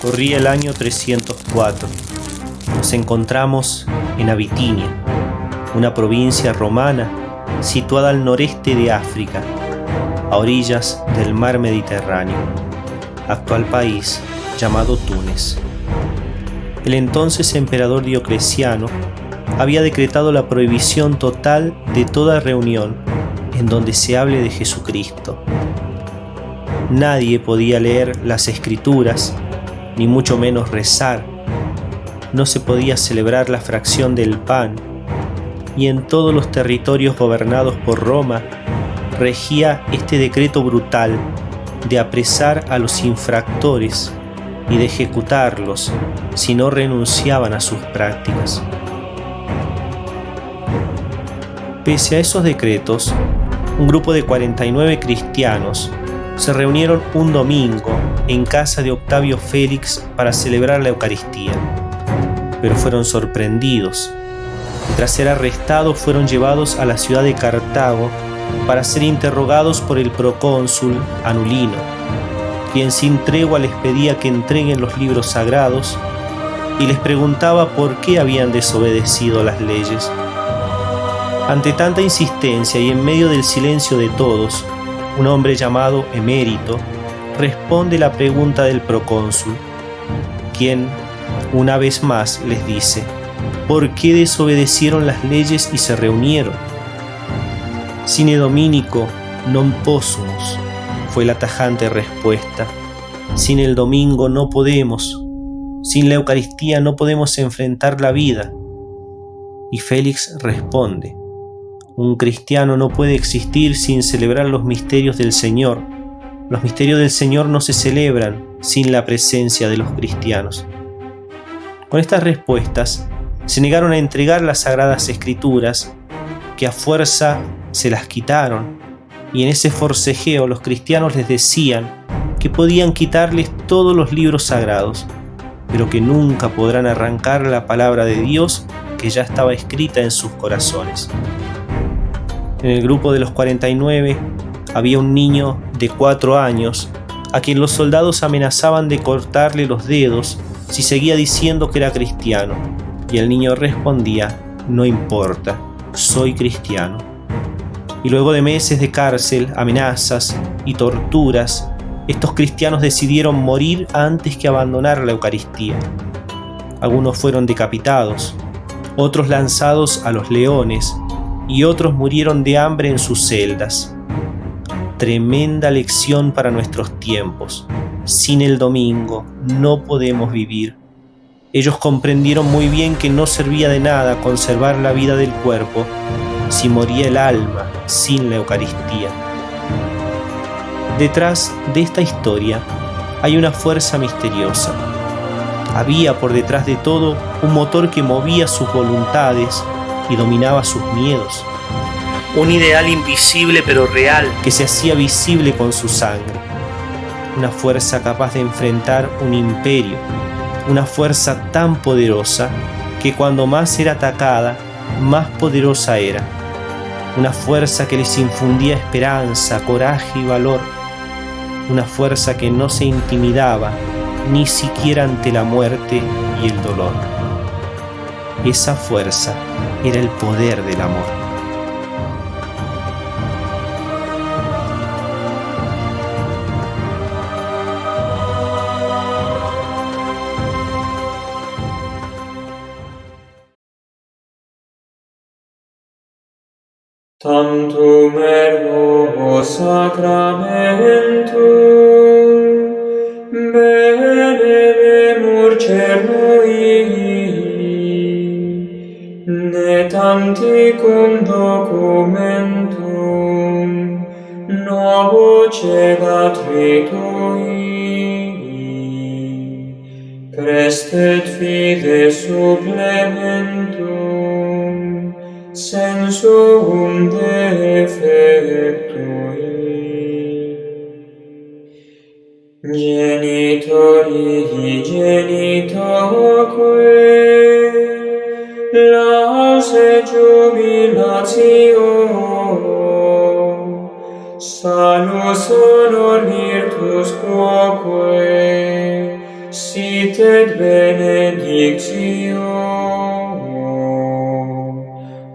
Corría el año 304. Nos encontramos en Abitinia, una provincia romana situada al noreste de África, a orillas del mar Mediterráneo, actual país llamado Túnez. El entonces emperador Diocleciano había decretado la prohibición total de toda reunión en donde se hable de Jesucristo. Nadie podía leer las Escrituras, ni mucho menos rezar. No se podía celebrar la fracción del pan, y en todos los territorios gobernados por Roma regía este decreto brutal de apresar a los infractores y de ejecutarlos si no renunciaban a sus prácticas. Pese a esos decretos, un grupo de 49 cristianos se reunieron un domingo en casa de Octavio Félix para celebrar la Eucaristía, pero fueron sorprendidos y tras ser arrestados fueron llevados a la ciudad de Cartago para ser interrogados por el procónsul Anulino, quien sin tregua les pedía que entreguen los libros sagrados y les preguntaba por qué habían desobedecido las leyes. Ante tanta insistencia y en medio del silencio de todos, un hombre llamado Emérito responde la pregunta del procónsul, quien una vez más les dice: ¿por qué desobedecieron las leyes y se reunieron? Sine Dominico non possumus, fue la tajante respuesta. Sin el domingo no podemos, sin la Eucaristía no podemos enfrentar la vida. Y Félix responde: un cristiano no puede existir sin celebrar los misterios del Señor. Los misterios del Señor no se celebran sin la presencia de los cristianos. Con estas respuestas se negaron a entregar las Sagradas Escrituras, que a fuerza se las quitaron, y en ese forcejeo los cristianos les decían que podían quitarles todos los libros sagrados, pero que nunca podrán arrancar la palabra de Dios que ya estaba escrita en sus corazones. En el grupo de los 49 había un niño de 4 años a quien los soldados amenazaban de cortarle los dedos si seguía diciendo que era cristiano, y el niño respondía: no importa, soy cristiano. Y luego de meses de cárcel, amenazas y torturas, estos cristianos decidieron morir antes que abandonar la Eucaristía. Algunos fueron decapitados, otros lanzados a los leones, y otros murieron de hambre en sus celdas. Tremenda lección para nuestros tiempos. Sin el domingo no podemos vivir. Ellos comprendieron muy bien que no servía de nada conservar la vida del cuerpo si moría el alma sin la Eucaristía. Detrás de esta historia hay una fuerza misteriosa. Había por detrás de todo un motor que movía sus voluntades y dominaba sus miedos. Un ideal invisible pero real que se hacía visible con su sangre. Una fuerza capaz de enfrentar un imperio. Una fuerza tan poderosa que cuando más era atacada, más poderosa era. Una fuerza que les infundía esperanza, coraje y valor. Una fuerza que no se intimidaba ni siquiera ante la muerte y el dolor. Esa fuerza era el poder del amor. Tantum ergo sacramentum benemur cernui, ne tanticum documentum novo cegat ritui, prestet fide supplementum sensum defectui. Genitori genitoque lause jubilatio salus honor virtus quoque sit et benedictio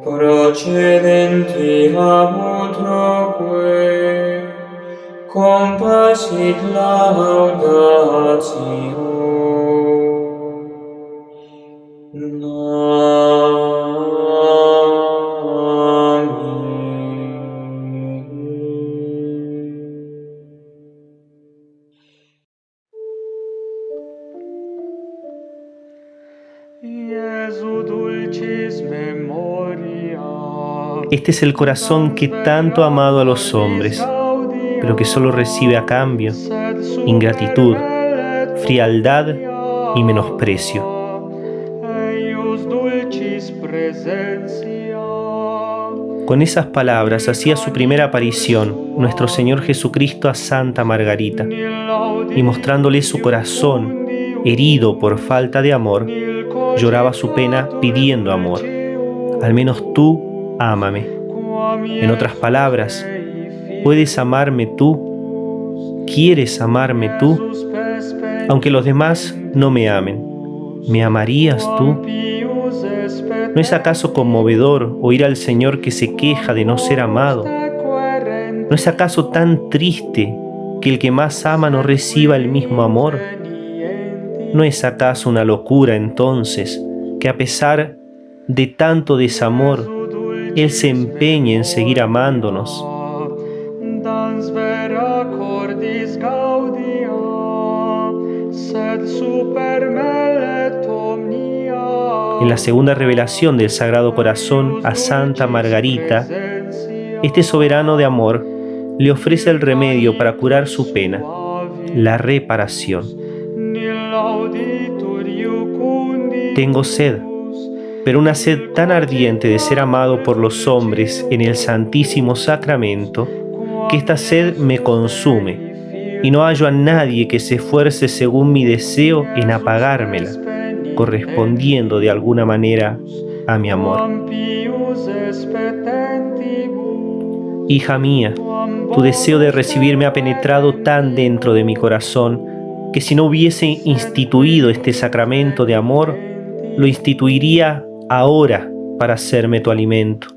procedenti ab utroque, compassit laudatio. Este es el corazón que tanto ha amado a los hombres, pero que solo recibe a cambio ingratitud, frialdad y menosprecio. Con esas palabras hacía su primera aparición nuestro Señor Jesucristo a Santa Margarita, y mostrándole su corazón herido por falta de amor, lloraba su pena pidiendo amor. Al menos tú, ámame. En otras palabras, ¿puedes amarme tú? ¿Quieres amarme tú? Aunque los demás no me amen, ¿me amarías tú? ¿No es acaso conmovedor oír al Señor que se queja de no ser amado? ¿No es acaso tan triste que el que más ama no reciba el mismo amor? ¿No es acaso una locura entonces que a pesar de tanto desamor, Él se empeñe en seguir amándonos? En la segunda revelación del Sagrado Corazón a Santa Margarita, este soberano de amor le ofrece el remedio para curar su pena, la reparación. Tengo sed, pero una sed tan ardiente de ser amado por los hombres en el Santísimo Sacramento, que esta sed me consume, y no hallo a nadie que se esfuerce según mi deseo en apagármela, correspondiendo de alguna manera a mi amor. Hija mía, tu deseo de recibirme ha penetrado tan dentro de mi corazón que si no hubiese instituido este sacramento de amor, lo instituiría ahora para hacerme tu alimento.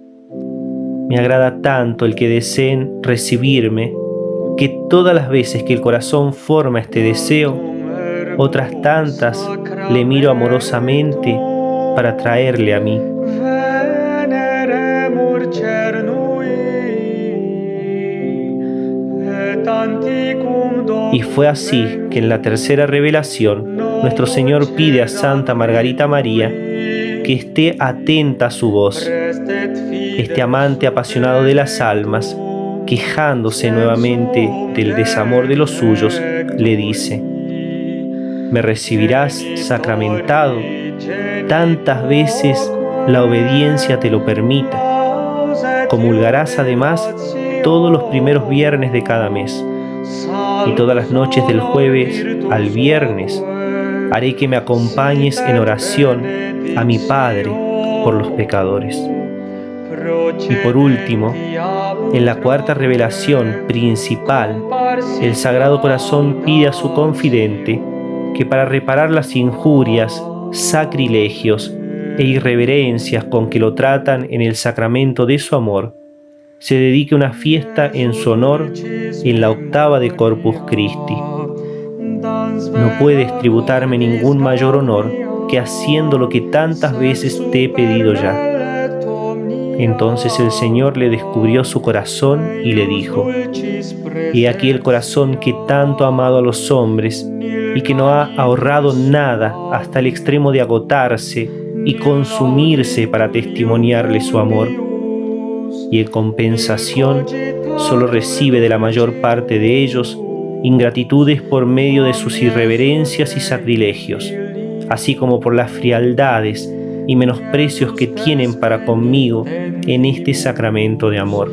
Me agrada tanto el que deseen recibirme, que todas las veces que el corazón forma este deseo, otras tantas le miro amorosamente para traerle a mí. Y fue así que en la tercera revelación nuestro Señor pide a Santa Margarita María que esté atenta a su voz. Este amante apasionado de las almas, quejándose nuevamente del desamor de los suyos, le dice: ¿me recibirás sacramentado tantas veces la obediencia te lo permita? Comulgarás además todos los primeros viernes de cada mes, y todas las noches del jueves al viernes haré que me acompañes en oración a mi Padre por los pecadores. Y por último, en la cuarta revelación principal, el Sagrado Corazón pide a su confidente que para reparar las injurias, sacrilegios e irreverencias con que lo tratan en el sacramento de su amor, se dedique una fiesta en su honor en la octava de Corpus Christi. No puedes tributarme ningún mayor honor que haciendo lo que tantas veces te he pedido ya. Entonces el Señor le descubrió su corazón y le dijo: he aquí el corazón que tanto ha amado a los hombres y que no ha ahorrado nada hasta el extremo de agotarse y consumirse para testimoniarle su amor. Y en compensación solo recibe de la mayor parte de ellos ingratitudes por medio de sus irreverencias y sacrilegios, así como por las frialdades y menosprecios que tienen para conmigo en este sacramento de amor.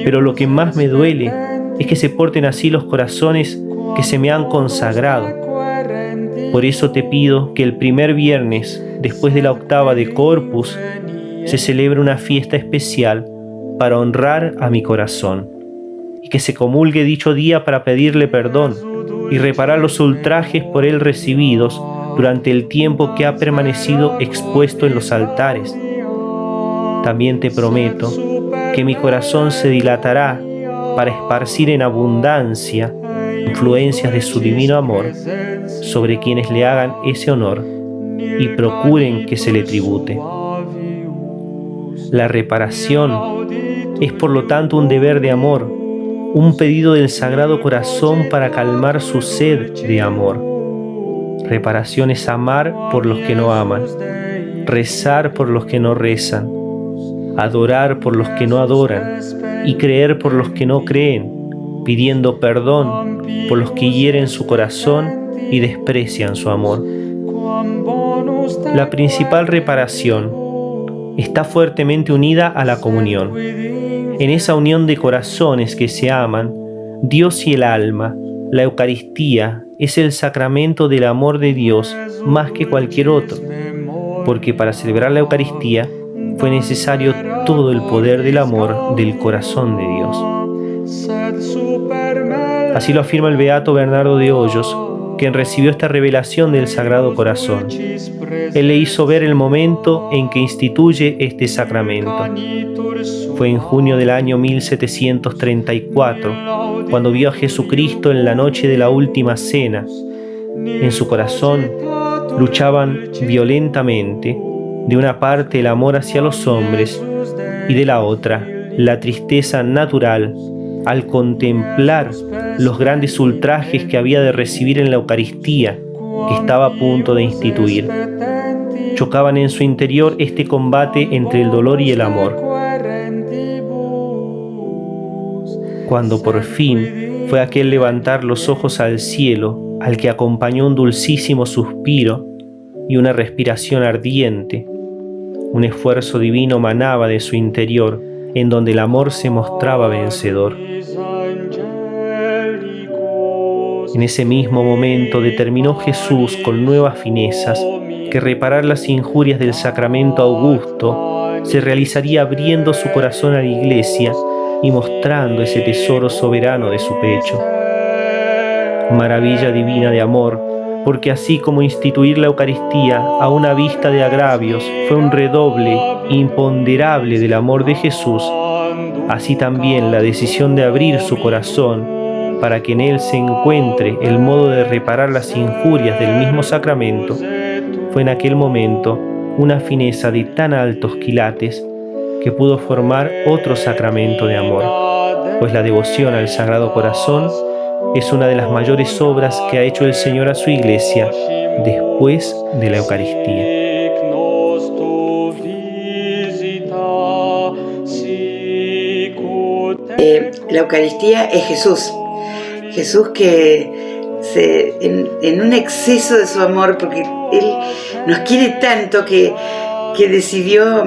Pero lo que más me duele es que se porten así los corazones que se me han consagrado. Por eso te pido que el primer viernes, después de la octava de Corpus, se celebre una fiesta especial para honrar a mi corazón, y que se comulgue dicho día para pedirle perdón, y reparar los ultrajes por él recibidos durante el tiempo que ha permanecido expuesto en los altares. También te prometo que mi corazón se dilatará para esparcir en abundancia influencias de su divino amor sobre quienes le hagan ese honor y procuren que se le tribute. La reparación es por lo tanto un deber de amor, un pedido del Sagrado Corazón para calmar su sed de amor. Reparación es amar por los que no aman, rezar por los que no rezan, adorar por los que no adoran y creer por los que no creen, pidiendo perdón por los que hieren su corazón y desprecian su amor. La principal reparación está fuertemente unida a la comunión. En esa unión de corazones que se aman, Dios y el alma, la Eucaristía es el sacramento del amor de Dios más que cualquier otro, porque para celebrar la Eucaristía fue necesario todo el poder del amor del corazón de Dios. Así lo afirma el beato Bernardo de Hoyos, quien recibió esta revelación del Sagrado Corazón. Él le hizo ver el momento en que instituye este sacramento. Fue en junio del año 1734, cuando vio a Jesucristo en la noche de la última cena. En su corazón luchaban violentamente, de una parte el amor hacia los hombres y de la otra la tristeza natural al contemplar los grandes ultrajes que había de recibir en la Eucaristía que estaba a punto de instituir. Chocaban en su interior este combate entre el dolor y el amor. Cuando por fin fue aquel levantar los ojos al cielo, al que acompañó un dulcísimo suspiro y una respiración ardiente, un esfuerzo divino manaba de su interior, en donde el amor se mostraba vencedor. En ese mismo momento determinó Jesús con nuevas finezas que reparar las injurias del sacramento augusto se realizaría abriendo su corazón a la Iglesia y mostrando ese tesoro soberano de su pecho. Maravilla divina de amor, porque así como instituir la Eucaristía a una vista de agravios fue un redoble imponderable del amor de Jesús, así también la decisión de abrir su corazón para que en él se encuentre el modo de reparar las injurias del mismo sacramento, fue en aquel momento una fineza de tan altos quilates que pudo formar otro sacramento de amor, pues la devoción al Sagrado Corazón es una de las mayores obras que ha hecho el Señor a su Iglesia después de la Eucaristía. La Eucaristía es Jesús. Jesús que en un exceso de su amor, porque Él nos quiere tanto que decidió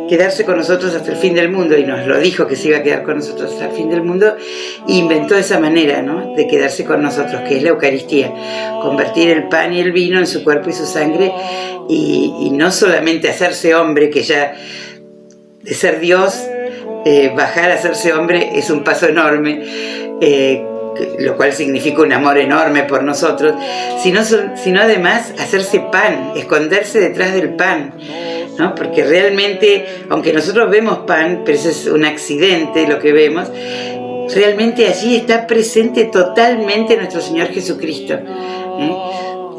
quedarse con nosotros hasta el fin del mundo, y nos lo dijo que se iba a quedar con nosotros hasta el fin del mundo, e inventó esa manera, ¿no?, de quedarse con nosotros, que es la Eucaristía, convertir el pan y el vino en su cuerpo y su sangre, y no solamente hacerse hombre, que ya de ser Dios, bajar a hacerse hombre es un paso enorme, lo cual significa un amor enorme por nosotros, sino además hacerse pan, esconderse detrás del pan, ¿no? Porque realmente, aunque nosotros vemos pan, pero eso es un accidente lo que vemos, realmente allí está presente totalmente nuestro Señor Jesucristo,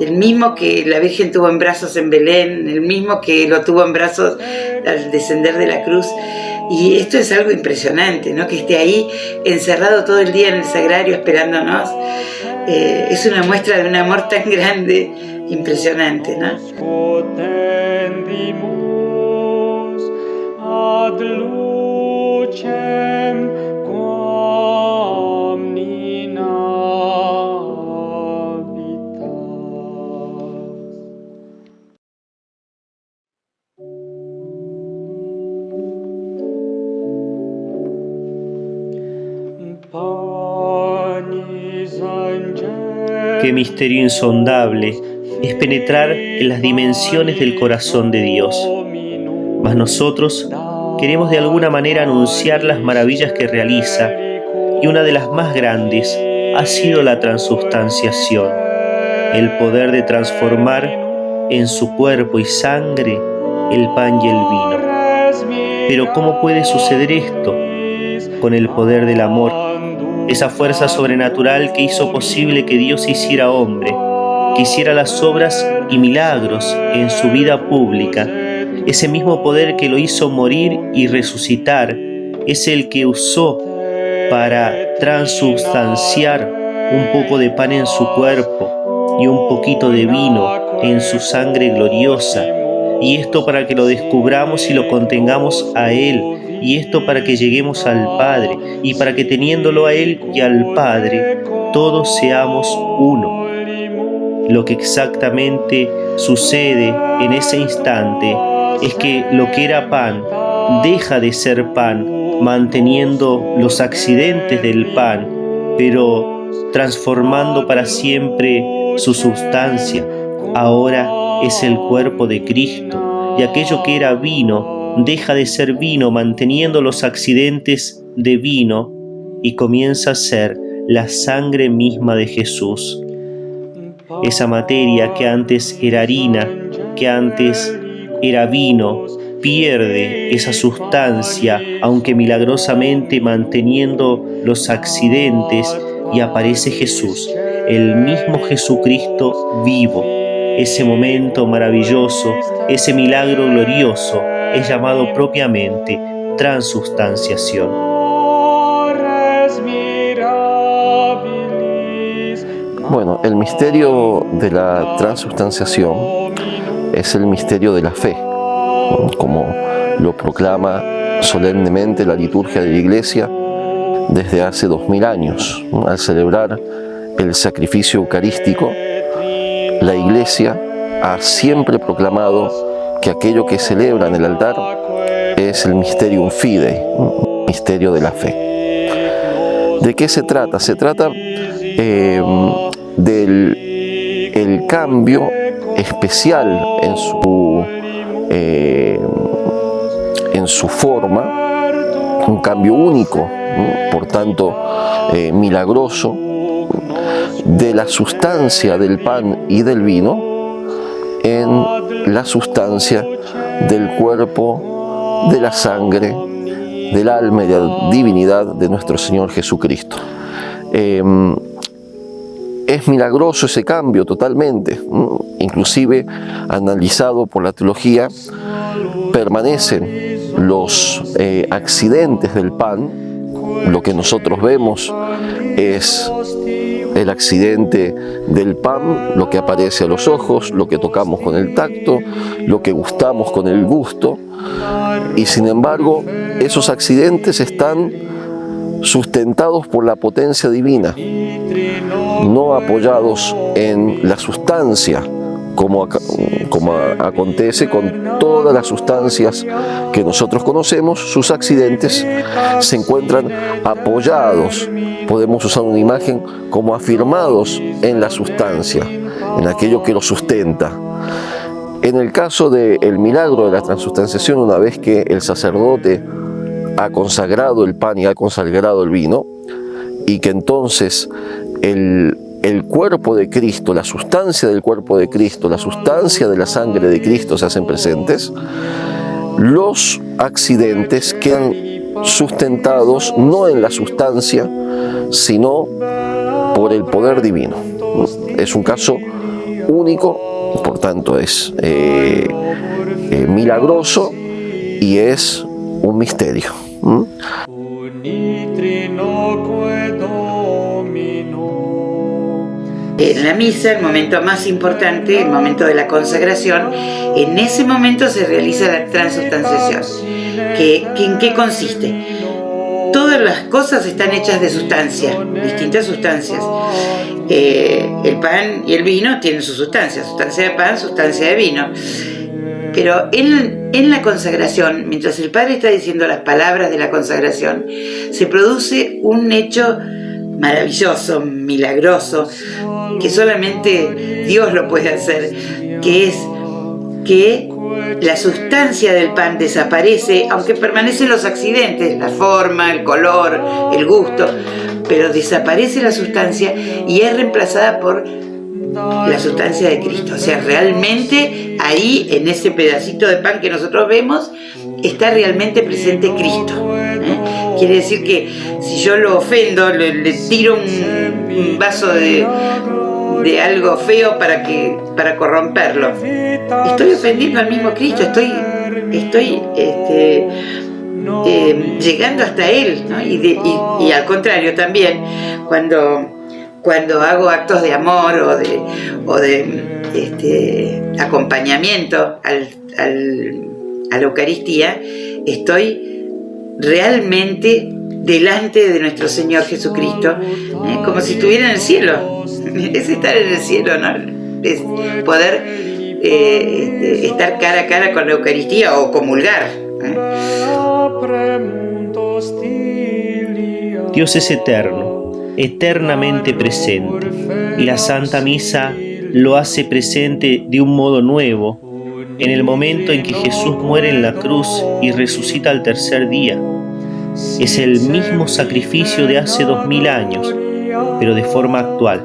el mismo que la Virgen tuvo en brazos en Belén, el mismo que lo tuvo en brazos al descender de la cruz. Y esto es algo impresionante, ¿no?, que esté ahí encerrado todo el día en el sagrario esperándonos. Es una muestra de un amor tan grande, impresionante, ¿no? Qué misterio insondable es penetrar en las dimensiones del corazón de Dios. Mas nosotros queremos de alguna manera anunciar las maravillas que realiza, y una de las más grandes ha sido la transubstanciación, el poder de transformar en su cuerpo y sangre el pan y el vino. Pero ¿cómo puede suceder esto? Con el poder del amor, esa fuerza sobrenatural que hizo posible que Dios se hiciera hombre, que hiciera las obras y milagros en su vida pública. Ese mismo poder que lo hizo morir y resucitar es el que usó para transubstanciar un poco de pan en su cuerpo y un poquito de vino en su sangre gloriosa. Y esto para que lo descubramos y lo contengamos a Él. Y esto para que lleguemos al Padre. Y para que teniéndolo a Él y al Padre, todos seamos uno. Lo que exactamente sucede en ese instante es que lo que era pan deja de ser pan, manteniendo los accidentes del pan, pero transformando para siempre su sustancia. Ahora es el cuerpo de Cristo, y aquello que era vino deja de ser vino, manteniendo los accidentes de vino, y comienza a ser la sangre misma de Jesús. Esa materia que antes era harina, que antes era vino, pierde esa sustancia, aunque milagrosamente manteniendo los accidentes, y aparece Jesús, el mismo Jesucristo vivo. Ese momento maravilloso, ese milagro glorioso, es llamado propiamente transubstanciación. Bueno, el misterio de la transubstanciación es el misterio de la fe, como lo proclama solemnemente la liturgia de la Iglesia desde hace 2000 años. Al celebrar el sacrificio eucarístico, la Iglesia ha siempre proclamado que aquello que celebra en el altar es el Mysterium Fidei, un misterio de la fe. ¿De qué se trata? Se trata del cambio especial en su forma, un cambio único, por tanto milagroso, de la sustancia del pan y del vino en la sustancia del cuerpo, de la sangre, del alma y de la divinidad de nuestro Señor Jesucristo. Es milagroso ese cambio totalmente, inclusive analizado por la teología, permanecen los accidentes del pan. Lo que nosotros vemos es el accidente del pan, lo que aparece a los ojos, lo que tocamos con el tacto, lo que gustamos con el gusto, y sin embargo esos accidentes están sustentados por la potencia divina, no apoyados en la sustancia, como acontece con todas las sustancias que nosotros conocemos. Sus accidentes se encuentran apoyados, podemos usar una imagen, como afirmados en la sustancia, en aquello que lo sustenta. En el caso del milagro de la transubstanciación, una vez que el sacerdote ha consagrado el pan y ha consagrado el vino, y que entonces el cuerpo de Cristo, la sustancia del cuerpo de Cristo, la sustancia de la sangre de Cristo se hacen presentes, los accidentes quedan sustentados no en la sustancia, sino por el poder divino. Es un caso único, por tanto es milagroso y es un misterio. En la misa, el momento más importante, el momento de la consagración, en ese momento se realiza la transubstanciación. ¿En qué consiste? Todas las cosas están hechas de sustancia, distintas sustancias. El pan y el vino tienen su sustancia de pan, sustancia de vino. Pero en la consagración, mientras el Padre está diciendo las palabras de la consagración, se produce un hecho maravilloso, milagroso, que solamente Dios lo puede hacer, que es que la sustancia del pan desaparece, aunque permanecen los accidentes, la forma, el color, el gusto, pero desaparece la sustancia y es reemplazada por la sustancia de Cristo. O sea, realmente ahí, en ese pedacito de pan que nosotros vemos, está realmente presente Cristo. Quiere decir que si yo lo ofendo, le tiro un vaso de algo feo para corromperlo, estoy ofendiendo al mismo Cristo, estoy llegando hasta Él, ¿no? Y al contrario también, cuando hago actos de amor o de acompañamiento a la Eucaristía, estoy realmente delante de nuestro Señor Jesucristo, como si estuviera en el cielo. Es estar en el cielo, ¿no? Es poder estar cara a cara con la Eucaristía o comulgar. Dios es eterno, eternamente presente, y la Santa Misa lo hace presente de un modo nuevo en el momento en que Jesús muere en la cruz y resucita al tercer día. Es el mismo sacrificio de hace 2000 años, pero de forma actual.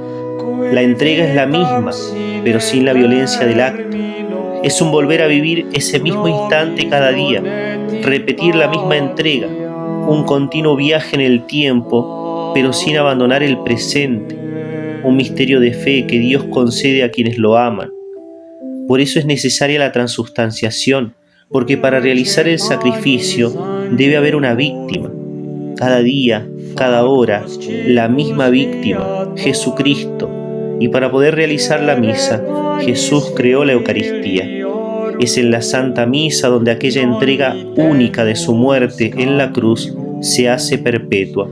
La entrega es la misma, pero sin la violencia del acto. Es un volver a vivir ese mismo instante cada día, repetir la misma entrega, un continuo viaje en el tiempo, pero sin abandonar el presente, un misterio de fe que Dios concede a quienes lo aman. Por eso es necesaria la transustanciación, porque para realizar el sacrificio debe haber una víctima. Cada día, cada hora, la misma víctima, Jesucristo. Y para poder realizar la misa, Jesús creó la Eucaristía. Es en la Santa Misa donde aquella entrega única de su muerte en la cruz se hace perpetua.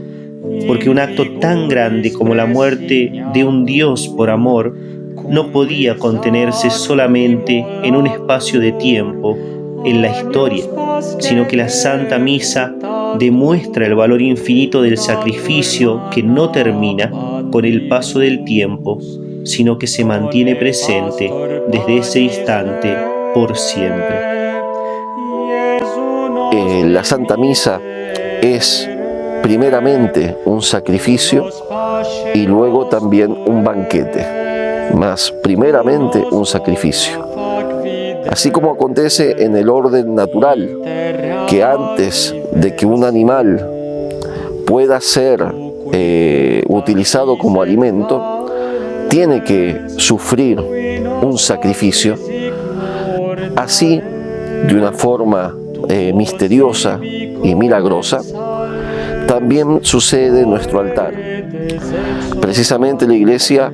Porque un acto tan grande como la muerte de un Dios por amor no podía contenerse solamente en un espacio de tiempo en la historia, sino que la Santa Misa demuestra el valor infinito del sacrificio que no termina con el paso del tiempo, sino que se mantiene presente desde ese instante por siempre. La Santa Misa es primeramente un sacrificio y luego también un banquete, mas primeramente un sacrificio. Así como acontece en el orden natural, que antes de que un animal pueda ser utilizado como alimento, tiene que sufrir un sacrificio. Así, de una forma misteriosa y milagrosa, también sucede en nuestro altar. Precisamente la Iglesia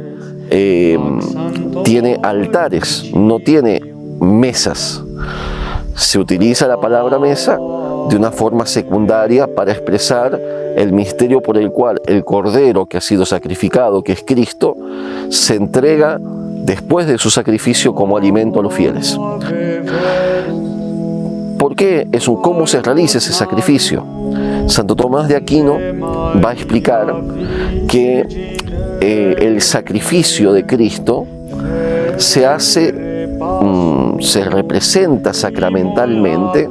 tiene altares, no tiene mesas. Se utiliza la palabra mesa de una forma secundaria para expresar el misterio por el cual el Cordero que ha sido sacrificado, que es Cristo, se entrega después de su sacrificio como alimento a los fieles. ¿Por qué? ¿Cómo se realiza ese sacrificio? Santo Tomás de Aquino va a explicar que el sacrificio de Cristo se representa sacramentalmente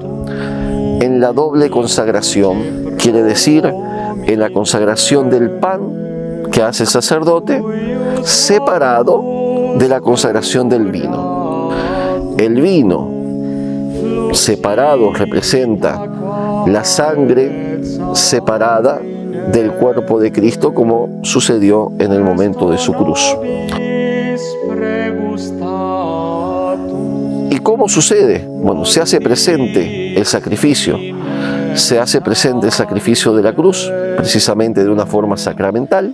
en la doble consagración, quiere decir en la consagración del pan que hace el sacerdote, separado de la consagración del vino. El vino separado representa la sangre separada del cuerpo de Cristo, como sucedió en el momento de su cruz. ¿Y cómo sucede? Bueno, se hace presente el sacrificio. Se hace presente el sacrificio de la cruz, precisamente de una forma sacramental.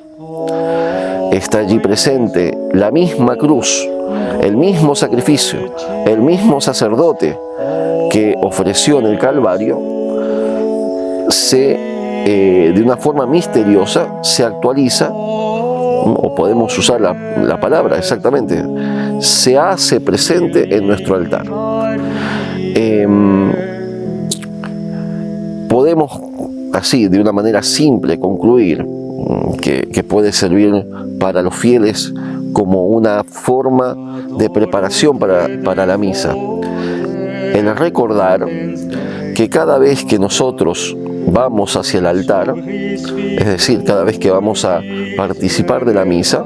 Está allí presente la misma cruz, el mismo sacrificio, el mismo sacerdote que ofreció en el Calvario, de una forma misteriosa se actualiza, o podemos usar la palabra exactamente, se hace presente en nuestro altar. Podemos así, de una manera simple, concluir que puede servir para los fieles como una forma de preparación para la misa. el recordar que cada vez que nosotros vamos hacia el altar, es decir, cada vez que vamos a participar de la misa,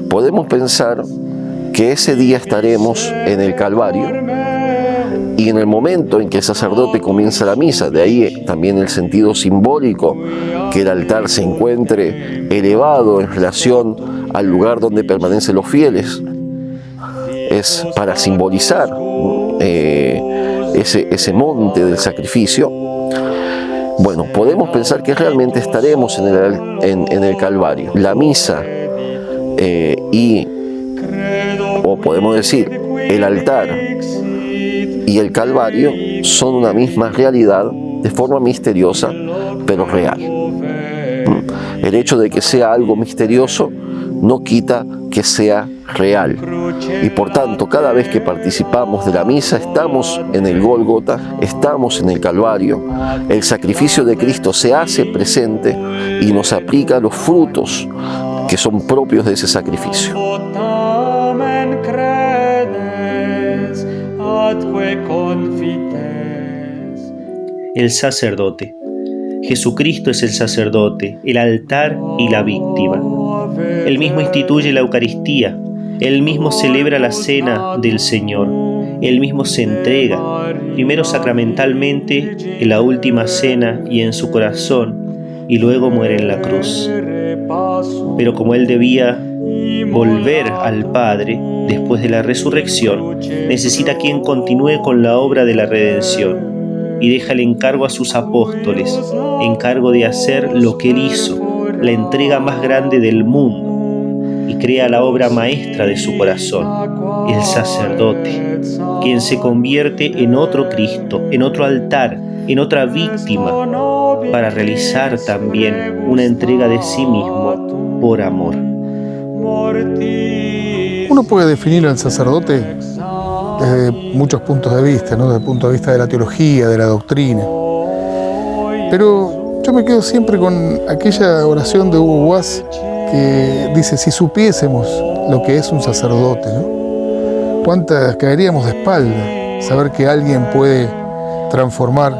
podemos pensar que ese día estaremos en el Calvario, y en el momento en que el sacerdote comienza la misa, de ahí también el sentido simbólico, que el altar se encuentre elevado en relación al lugar donde permanecen los fieles, es para simbolizar ese monte del sacrificio. Bueno, podemos pensar que realmente estaremos en el Calvario. La misa o podemos decir, el altar y el Calvario son una misma realidad de forma misteriosa, pero real. El hecho de que sea algo misterioso no quita que sea real. Y por tanto, cada vez que participamos de la misa, estamos en el Gólgota, estamos en el Calvario. El sacrificio de Cristo se hace presente y nos aplica los frutos que son propios de ese sacrificio. El sacerdote. Jesucristo es el sacerdote, el altar y la víctima. Él mismo instituye la Eucaristía, Él mismo celebra la cena del Señor, Él mismo se entrega, primero sacramentalmente en la última cena y en su corazón, y luego muere en la cruz. Pero como Él debía volver al Padre después de la resurrección, necesita quien continúe con la obra de la redención, y deja el encargo a sus apóstoles, encargo de hacer lo que Él hizo, la entrega más grande del mundo, y crea la obra maestra de su corazón, el sacerdote, quien se convierte en otro Cristo, en otro altar, en otra víctima, para realizar también una entrega de sí mismo por amor. Uno puede definir al sacerdote desde muchos puntos de vista, ¿no? Desde el punto de vista de la teología, de la doctrina. Pero yo me quedo siempre con aquella oración de Hugo Guas que dice, si supiésemos lo que es un sacerdote, ¿no? ¿Cuántas caeríamos de espalda? Saber que alguien puede transformar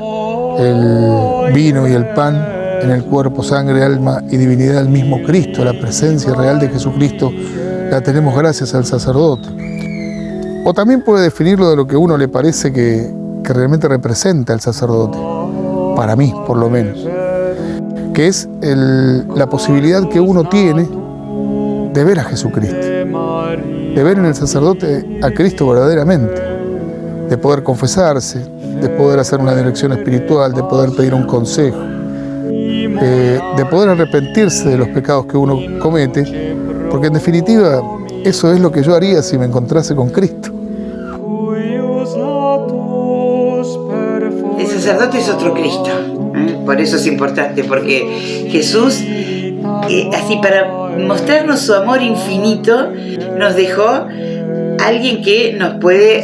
el vino y el pan en el cuerpo, sangre, alma y divinidad del mismo Cristo. La presencia real de Jesucristo la tenemos gracias al sacerdote. O también puede definirlo de lo que a uno le parece que realmente representa el sacerdote, para mí por lo menos, que es la posibilidad que uno tiene de ver a Jesucristo, de ver en el sacerdote a Cristo verdaderamente, de poder confesarse, de poder hacer una dirección espiritual, de poder pedir un consejo, de poder arrepentirse de los pecados que uno comete, porque en definitiva eso es lo que yo haría si me encontrase con Cristo. El sacerdote es otro Cristo, por eso es importante, porque Jesús, así para mostrarnos su amor infinito, nos dejó alguien que nos puede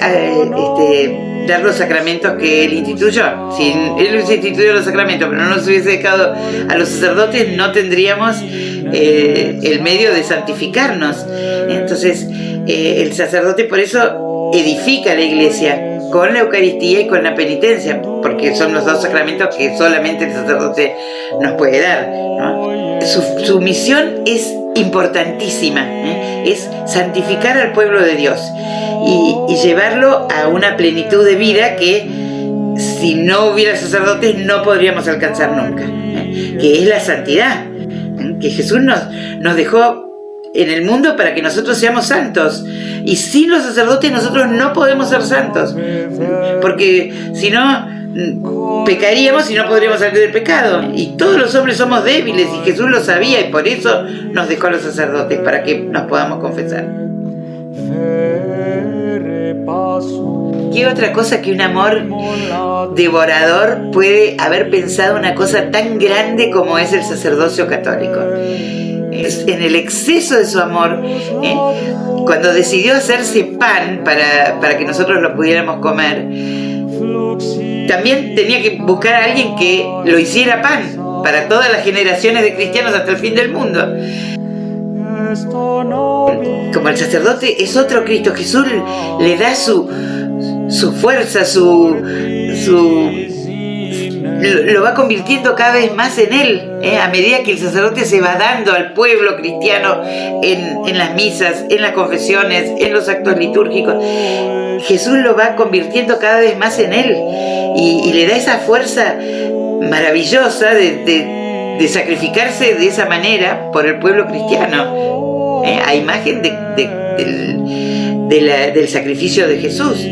dar los sacramentos que Él instituyó. Si Él hubiese instituido los sacramentos, pero no nos hubiese dejado a los sacerdotes, no tendríamos el medio de santificarnos. Entonces, el sacerdote por eso edifica la iglesia con la Eucaristía y con la penitencia, porque son los dos sacramentos que solamente el sacerdote nos puede dar, ¿no? Su misión es importantísima, es santificar al pueblo de Dios y llevarlo a una plenitud de vida que si no hubiera sacerdotes no podríamos alcanzar nunca, que es la santidad, que Jesús nos dejó en el mundo para que nosotros seamos santos, y sin los sacerdotes nosotros no podemos ser santos, porque si no pecaríamos y no podríamos salir del pecado, y todos los hombres somos débiles y Jesús lo sabía, y por eso nos dejó a los sacerdotes, para que nos podamos confesar. ¿Qué otra cosa que un amor devorador puede haber pensado una cosa tan grande como es el sacerdocio católico? En el exceso de su amor, cuando decidió hacerse pan para que nosotros lo pudiéramos comer, también tenía que buscar a alguien que lo hiciera pan para todas las generaciones de cristianos hasta el fin del mundo. Como el sacerdote es otro Cristo, Jesús le da su fuerza, lo va convirtiendo cada vez más en él, a medida que el sacerdote se va dando al pueblo cristiano en las misas, en las confesiones, en los actos litúrgicos. Jesús lo va convirtiendo cada vez más en él y le da esa fuerza maravillosa de sacrificarse de esa manera por el pueblo cristiano, a imagen del sacrificio de Jesús.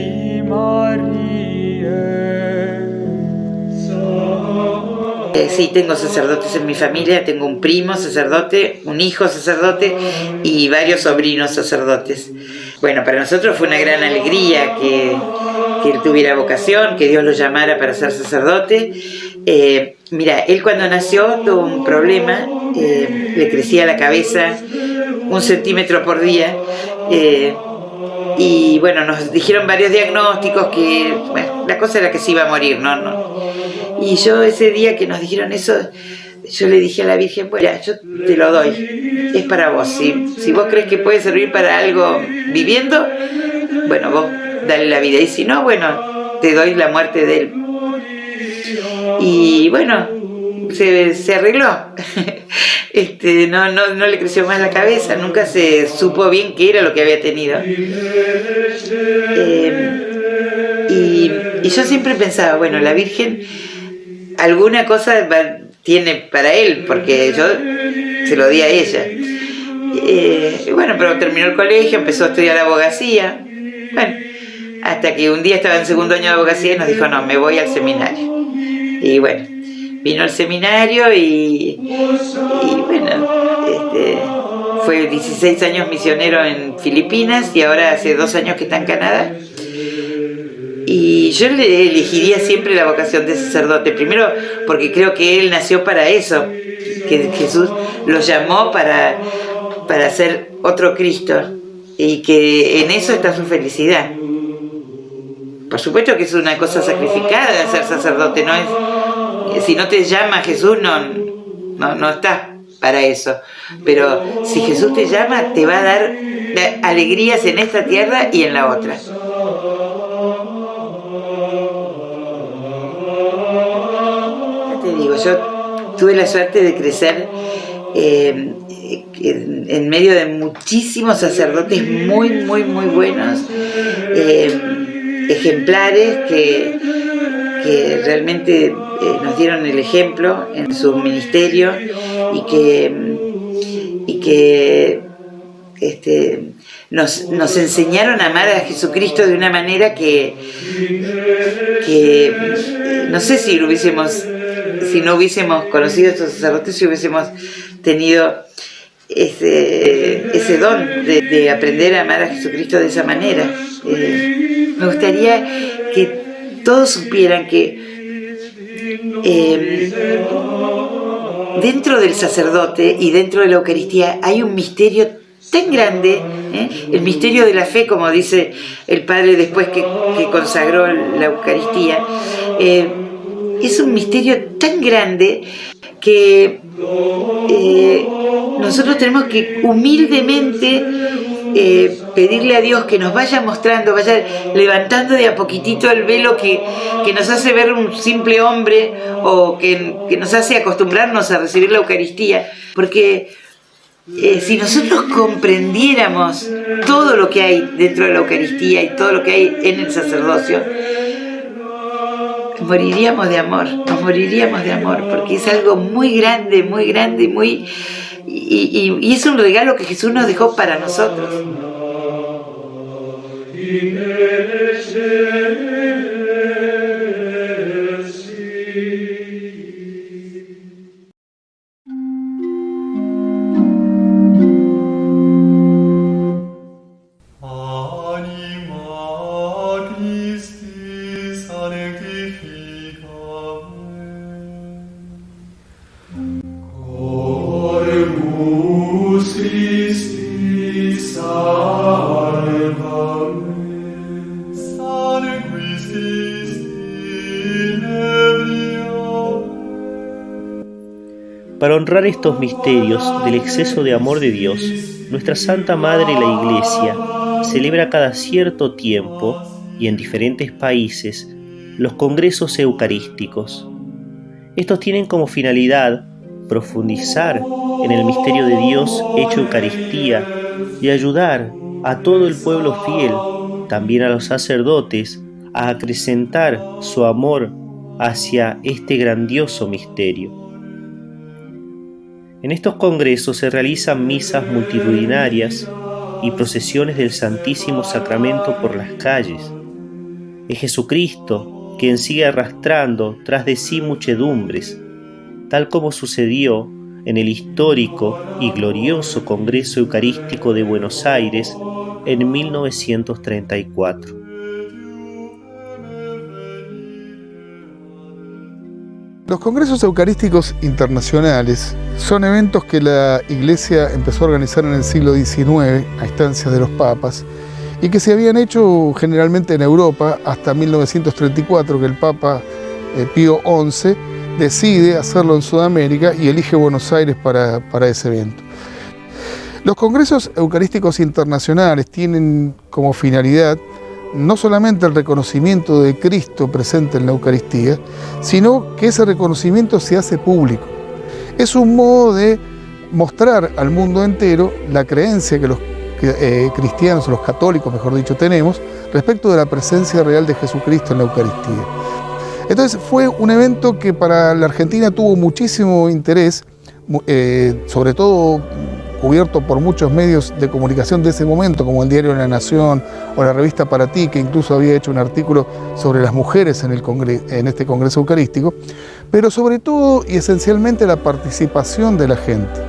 Sí, tengo sacerdotes en mi familia, tengo un primo sacerdote, un hijo sacerdote y varios sobrinos sacerdotes. Bueno, para nosotros fue una gran alegría que él tuviera vocación, que Dios lo llamara para ser sacerdote. Mira, él cuando nació tuvo un problema, le crecía la cabeza 1 centímetro por día, y bueno, nos dijeron varios diagnósticos que, bueno, la cosa era que se iba a morir, ¿no? Y yo ese día que nos dijeron eso, yo le dije a la Virgen, bueno, yo te lo doy, es para vos. Si vos crees que puede servir para algo viviendo, bueno, vos dale la vida. Y si no, bueno, te doy la muerte de él. Y bueno, se arregló. No le creció más la cabeza, nunca se supo bien qué era lo que había tenido. Y yo siempre pensaba, bueno, la Virgen alguna cosa tiene para él, porque yo se lo di a ella. Bueno, pero terminó el colegio, empezó a estudiar abogacía. Bueno, hasta que un día estaba en 2º año de abogacía y nos dijo, no, me voy al seminario. Y bueno, vino al seminario y bueno, fue 16 años misionero en Filipinas y ahora hace 2 años que está en Canadá. Y yo le elegiría siempre la vocación de sacerdote, primero porque creo que él nació para eso, que Jesús lo llamó para ser otro Cristo y que en eso está su felicidad. Por supuesto que es una cosa sacrificada ser sacerdote, no es, si no te llama Jesús no estás para eso, pero si Jesús te llama te va a dar alegrías en esta tierra y en la otra. Yo tuve la suerte de crecer en medio de muchísimos sacerdotes muy, muy, muy buenos, ejemplares que realmente nos dieron el ejemplo en su ministerio y que nos enseñaron a amar a Jesucristo de una manera que no sé si no hubiésemos conocido a estos sacerdotes, si hubiésemos tenido ese don de aprender a amar a Jesucristo de esa manera. Me gustaría que todos supieran que dentro del sacerdote y dentro de la Eucaristía hay un misterio tan grande, el misterio de la fe, como dice el Padre después que consagró la Eucaristía. Es un misterio tan grande que nosotros tenemos que humildemente pedirle a Dios que nos vaya mostrando, vaya levantando de a poquitito el velo que nos hace ver un simple hombre o que nos hace acostumbrarnos a recibir la Eucaristía, porque si nosotros comprendiéramos todo lo que hay dentro de la Eucaristía y todo lo que hay en el sacerdocio, nos moriríamos de amor, porque es algo muy grande, y es un regalo que Jesús nos dejó para nosotros. Para honrar estos misterios del exceso de amor de Dios, nuestra Santa Madre la Iglesia celebra cada cierto tiempo y en diferentes países los congresos eucarísticos. Estos tienen como finalidad profundizar en el misterio de Dios hecho Eucaristía y ayudar a todo el pueblo fiel, también a los sacerdotes, a acrecentar su amor hacia este grandioso misterio. En estos congresos se realizan misas multitudinarias y procesiones del Santísimo Sacramento por las calles. Es Jesucristo quien sigue arrastrando tras de sí muchedumbres, tal como sucedió en el histórico y glorioso Congreso Eucarístico de Buenos Aires en 1934. Los congresos eucarísticos internacionales son eventos que la Iglesia empezó a organizar en el siglo XIX a instancias de los papas y que se habían hecho generalmente en Europa hasta 1934, que el Papa Pío XI decide hacerlo en Sudamérica y elige Buenos Aires para ese evento. Los congresos eucarísticos internacionales tienen como finalidad no solamente el reconocimiento de Cristo presente en la Eucaristía, sino que ese reconocimiento se hace público. Es un modo de mostrar al mundo entero la creencia que los cristianos, o los católicos mejor dicho, tenemos respecto de la presencia real de Jesucristo en la Eucaristía. Entonces fue un evento que para la Argentina tuvo muchísimo interés, sobre todo cubierto por muchos medios de comunicación de ese momento, como el diario La Nación o la revista Para Ti, que incluso había hecho un artículo sobre las mujeres en este Congreso Eucarístico, pero sobre todo y esencialmente la participación de la gente.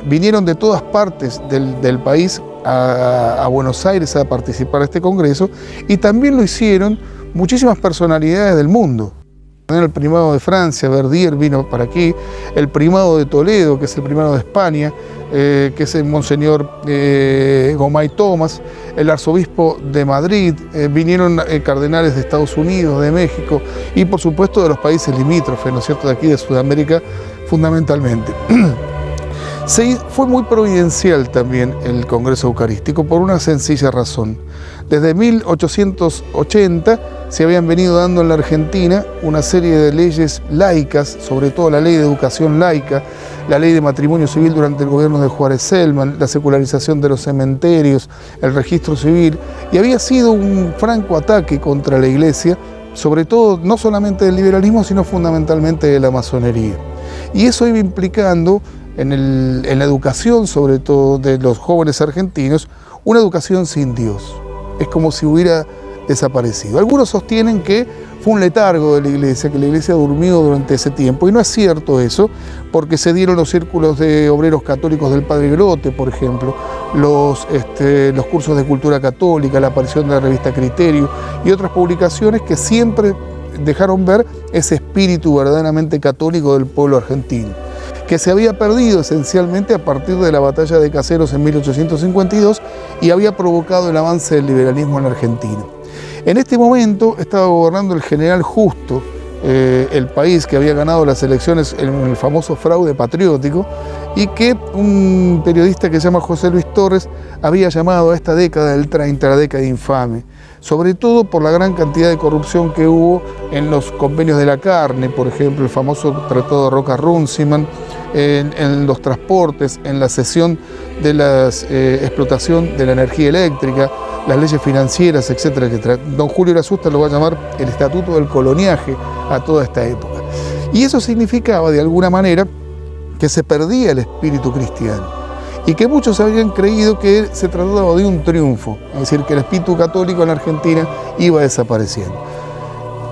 Vinieron de todas partes del país a Buenos Aires a participar de este Congreso y también lo hicieron muchísimas personalidades del mundo. El primado de Francia, Verdier, vino para aquí, el primado de Toledo, que es el primado de España, que es el Monseñor Gomay Thomas, el arzobispo de Madrid, vinieron cardenales de Estados Unidos, de México y por supuesto de los países limítrofes, ¿no es cierto?, de aquí de Sudamérica fundamentalmente. Fue muy providencial también el Congreso Eucarístico por una sencilla razón. Desde 1880 se habían venido dando en la Argentina una serie de leyes laicas, sobre todo la ley de educación laica, la ley de matrimonio civil durante el gobierno de Juárez Celman, la secularización de los cementerios, el registro civil, y había sido un franco ataque contra la Iglesia, sobre todo no solamente del liberalismo, sino fundamentalmente de la masonería. Y eso iba implicando en la educación, sobre todo de los jóvenes argentinos, una educación sin Dios. Es como si hubiera desaparecido. Algunos sostienen que fue un letargo de la Iglesia, que la Iglesia durmió durante ese tiempo, y no es cierto eso, porque se dieron los círculos de obreros católicos del Padre Grote, por ejemplo, los cursos de cultura católica, la aparición de la revista Criterio y otras publicaciones que siempre dejaron ver ese espíritu verdaderamente católico del pueblo argentino, que se había perdido esencialmente a partir de la batalla de Caseros en 1852 y había provocado el avance del liberalismo en la Argentina. En este momento estaba gobernando el general Justo, el país que había ganado las elecciones en el famoso fraude patriótico, y que un periodista que se llama José Luis Torres había llamado a esta década del 30 la década infame, sobre todo por la gran cantidad de corrupción que hubo en los convenios de la carne, por ejemplo, el famoso Tratado de Roca-Runciman, en los transportes, en la cesión de la explotación de la energía eléctrica, las leyes financieras, etcétera, etcétera. Don Julio Lasusta lo va a llamar el Estatuto del Coloniaje a toda esta época. Y eso significaba, de alguna manera, que se perdía el espíritu cristiano y que muchos habían creído que se trataba de un triunfo, es decir, que el espíritu católico en la Argentina iba desapareciendo.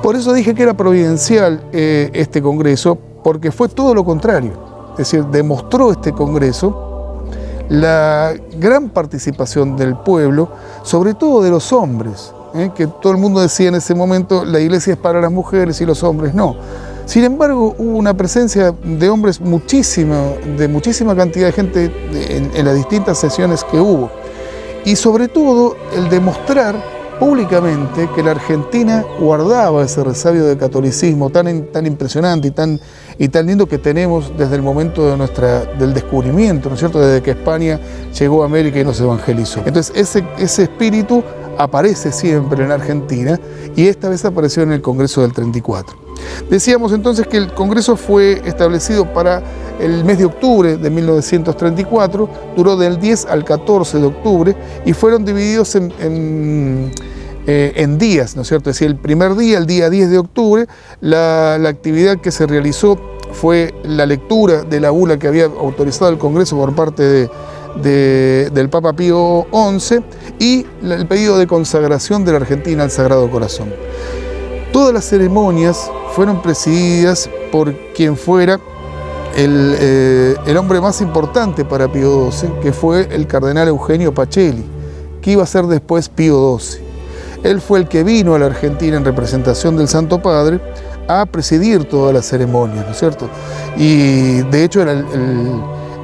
Por eso dije que era providencial este Congreso, porque fue todo lo contrario. Es decir, demostró este Congreso la gran participación del pueblo, sobre todo de los hombres, que todo el mundo decía en ese momento, la Iglesia es para las mujeres y los hombres no. Sin embargo, hubo una presencia de hombres de muchísima cantidad de gente en las distintas sesiones que hubo. Y sobre todo, el demostrar públicamente que la Argentina guardaba ese resabio de catolicismo tan impresionante y tan lindo que tenemos desde el momento del descubrimiento, ¿no es cierto?, desde que España llegó a América y nos evangelizó. Entonces ese espíritu aparece siempre en Argentina y esta vez apareció en el Congreso del 34. Decíamos entonces que el Congreso fue establecido para el mes de octubre de 1934, duró del 10 al 14 de octubre y fueron divididos en días, ¿no es cierto? Es decir, el primer día, el día 10 de octubre, la actividad que se realizó fue la lectura de la bula que había autorizado el Congreso por parte del Papa Pío XI y el pedido de consagración de la Argentina al Sagrado Corazón. Todas las ceremonias fueron presididas por quien fuera el hombre más importante para Pío XII, que fue el cardenal Eugenio Pacelli, que iba a ser después Pío XII. Él fue el que vino a la Argentina en representación del Santo Padre a presidir todas las ceremonias, ¿no es cierto? Y de hecho era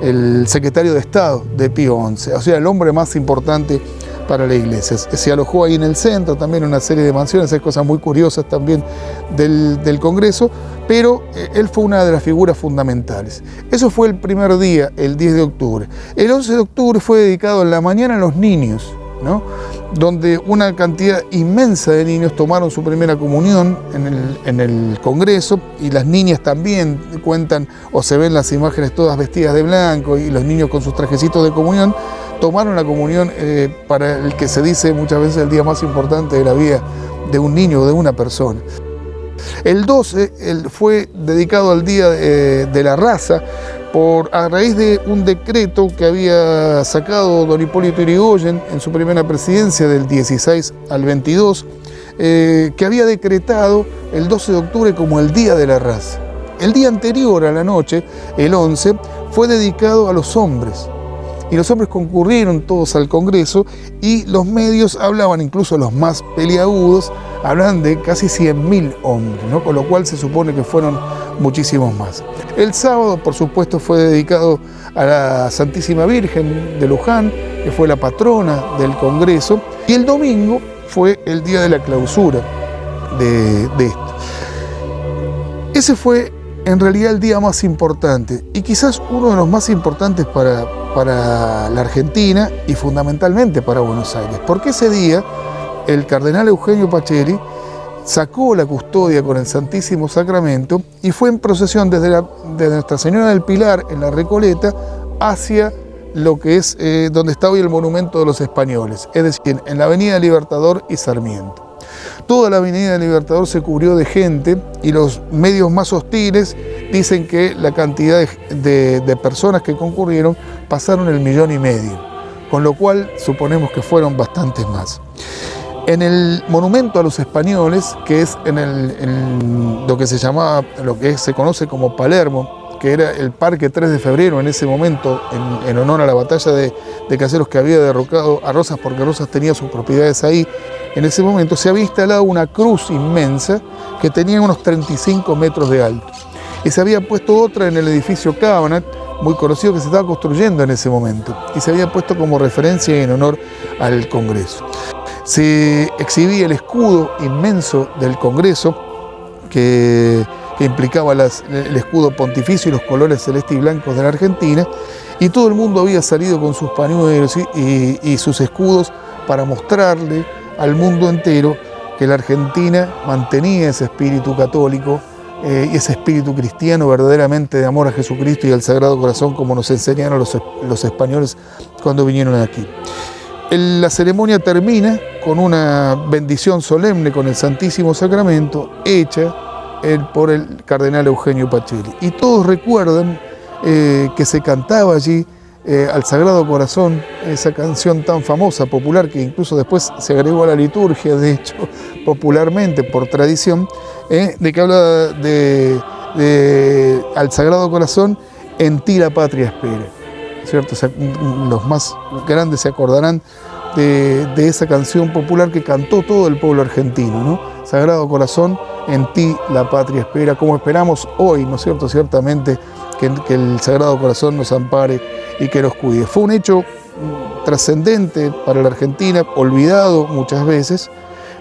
el secretario de Estado de Pío XI, o sea, el hombre más importante para la iglesia. Se alojó ahí en el centro, también una serie de mansiones, hay cosas muy curiosas también del Congreso, pero él fue una de las figuras fundamentales. Eso fue el primer día, el 10 de octubre. El 11 de octubre fue dedicado en la mañana a los niños, ¿no? Donde una cantidad inmensa de niños tomaron su primera comunión en el Congreso, y las niñas también cuentan, o se ven las imágenes todas vestidas de blanco, y los niños con sus trajecitos de comunión, tomaron la comunión para el que se dice muchas veces el día más importante de la vida de un niño o de una persona. El 12 fue dedicado al Día de la Raza, a raíz de un decreto que había sacado don Hipólito Yrigoyen en su primera presidencia del 16 al 22, que había decretado el 12 de octubre como el Día de la Raza. El día anterior a la noche, el 11, fue dedicado a los hombres. Y los hombres concurrieron todos al Congreso y los medios hablaban, incluso los más peliagudos, hablan de casi 100.000 hombres, ¿no? Con lo cual se supone que fueron muchísimos más. El sábado, por supuesto, fue dedicado a la Santísima Virgen de Luján, que fue la patrona del Congreso, y el domingo fue el día de la clausura de esto. Ese fue en realidad el día más importante y quizás uno de los más importantes para la Argentina y fundamentalmente para Buenos Aires, porque ese día el cardenal Eugenio Pacelli sacó la custodia con el Santísimo Sacramento y fue en procesión desde Nuestra Señora del Pilar en la Recoleta hacia lo que es donde está hoy el Monumento de los Españoles, es decir, en la Avenida Libertador y Sarmiento. Toda la Avenida Libertador se cubrió de gente y los medios más hostiles dicen que la cantidad de personas que concurrieron pasaron el 1,5 millones, con lo cual suponemos que fueron bastantes más. En el Monumento a los Españoles, que es en lo que se conoce como Palermo, que era el Parque 3 de Febrero en ese momento, en honor a la batalla de Caseros, que había derrocado a Rosas porque Rosas tenía sus propiedades ahí. En ese momento se había instalado una cruz inmensa que tenía unos 35 metros de alto. Y se había puesto otra en el edificio Cabanat, muy conocido, que se estaba construyendo en ese momento. Y se había puesto como referencia en honor al Congreso. Se exhibía el escudo inmenso del Congreso, que implicaba el escudo pontificio y los colores celeste y blancos de la Argentina, y todo el mundo había salido con sus pañuelos y sus escudos para mostrarle al mundo entero que la Argentina mantenía ese espíritu católico y ese espíritu cristiano verdaderamente de amor a Jesucristo y al Sagrado Corazón, como nos enseñaron los españoles cuando vinieron aquí. La ceremonia termina con una bendición solemne con el Santísimo Sacramento hecha por el cardenal Eugenio Pacelli. Y todos recuerdan que se cantaba allí al Sagrado Corazón, esa canción tan famosa, popular, que incluso después se agregó a la liturgia, de hecho, popularmente, por tradición, de que habla al Sagrado Corazón, en ti la patria espera, ¿cierto? O sea, los más grandes se acordarán de esa canción popular que cantó todo el pueblo argentino, ¿no? Sagrado Corazón, en ti la patria espera, como esperamos hoy, ¿no es cierto? Ciertamente que el Sagrado Corazón nos ampare y que nos cuide. Fue un hecho trascendente para la Argentina, olvidado muchas veces,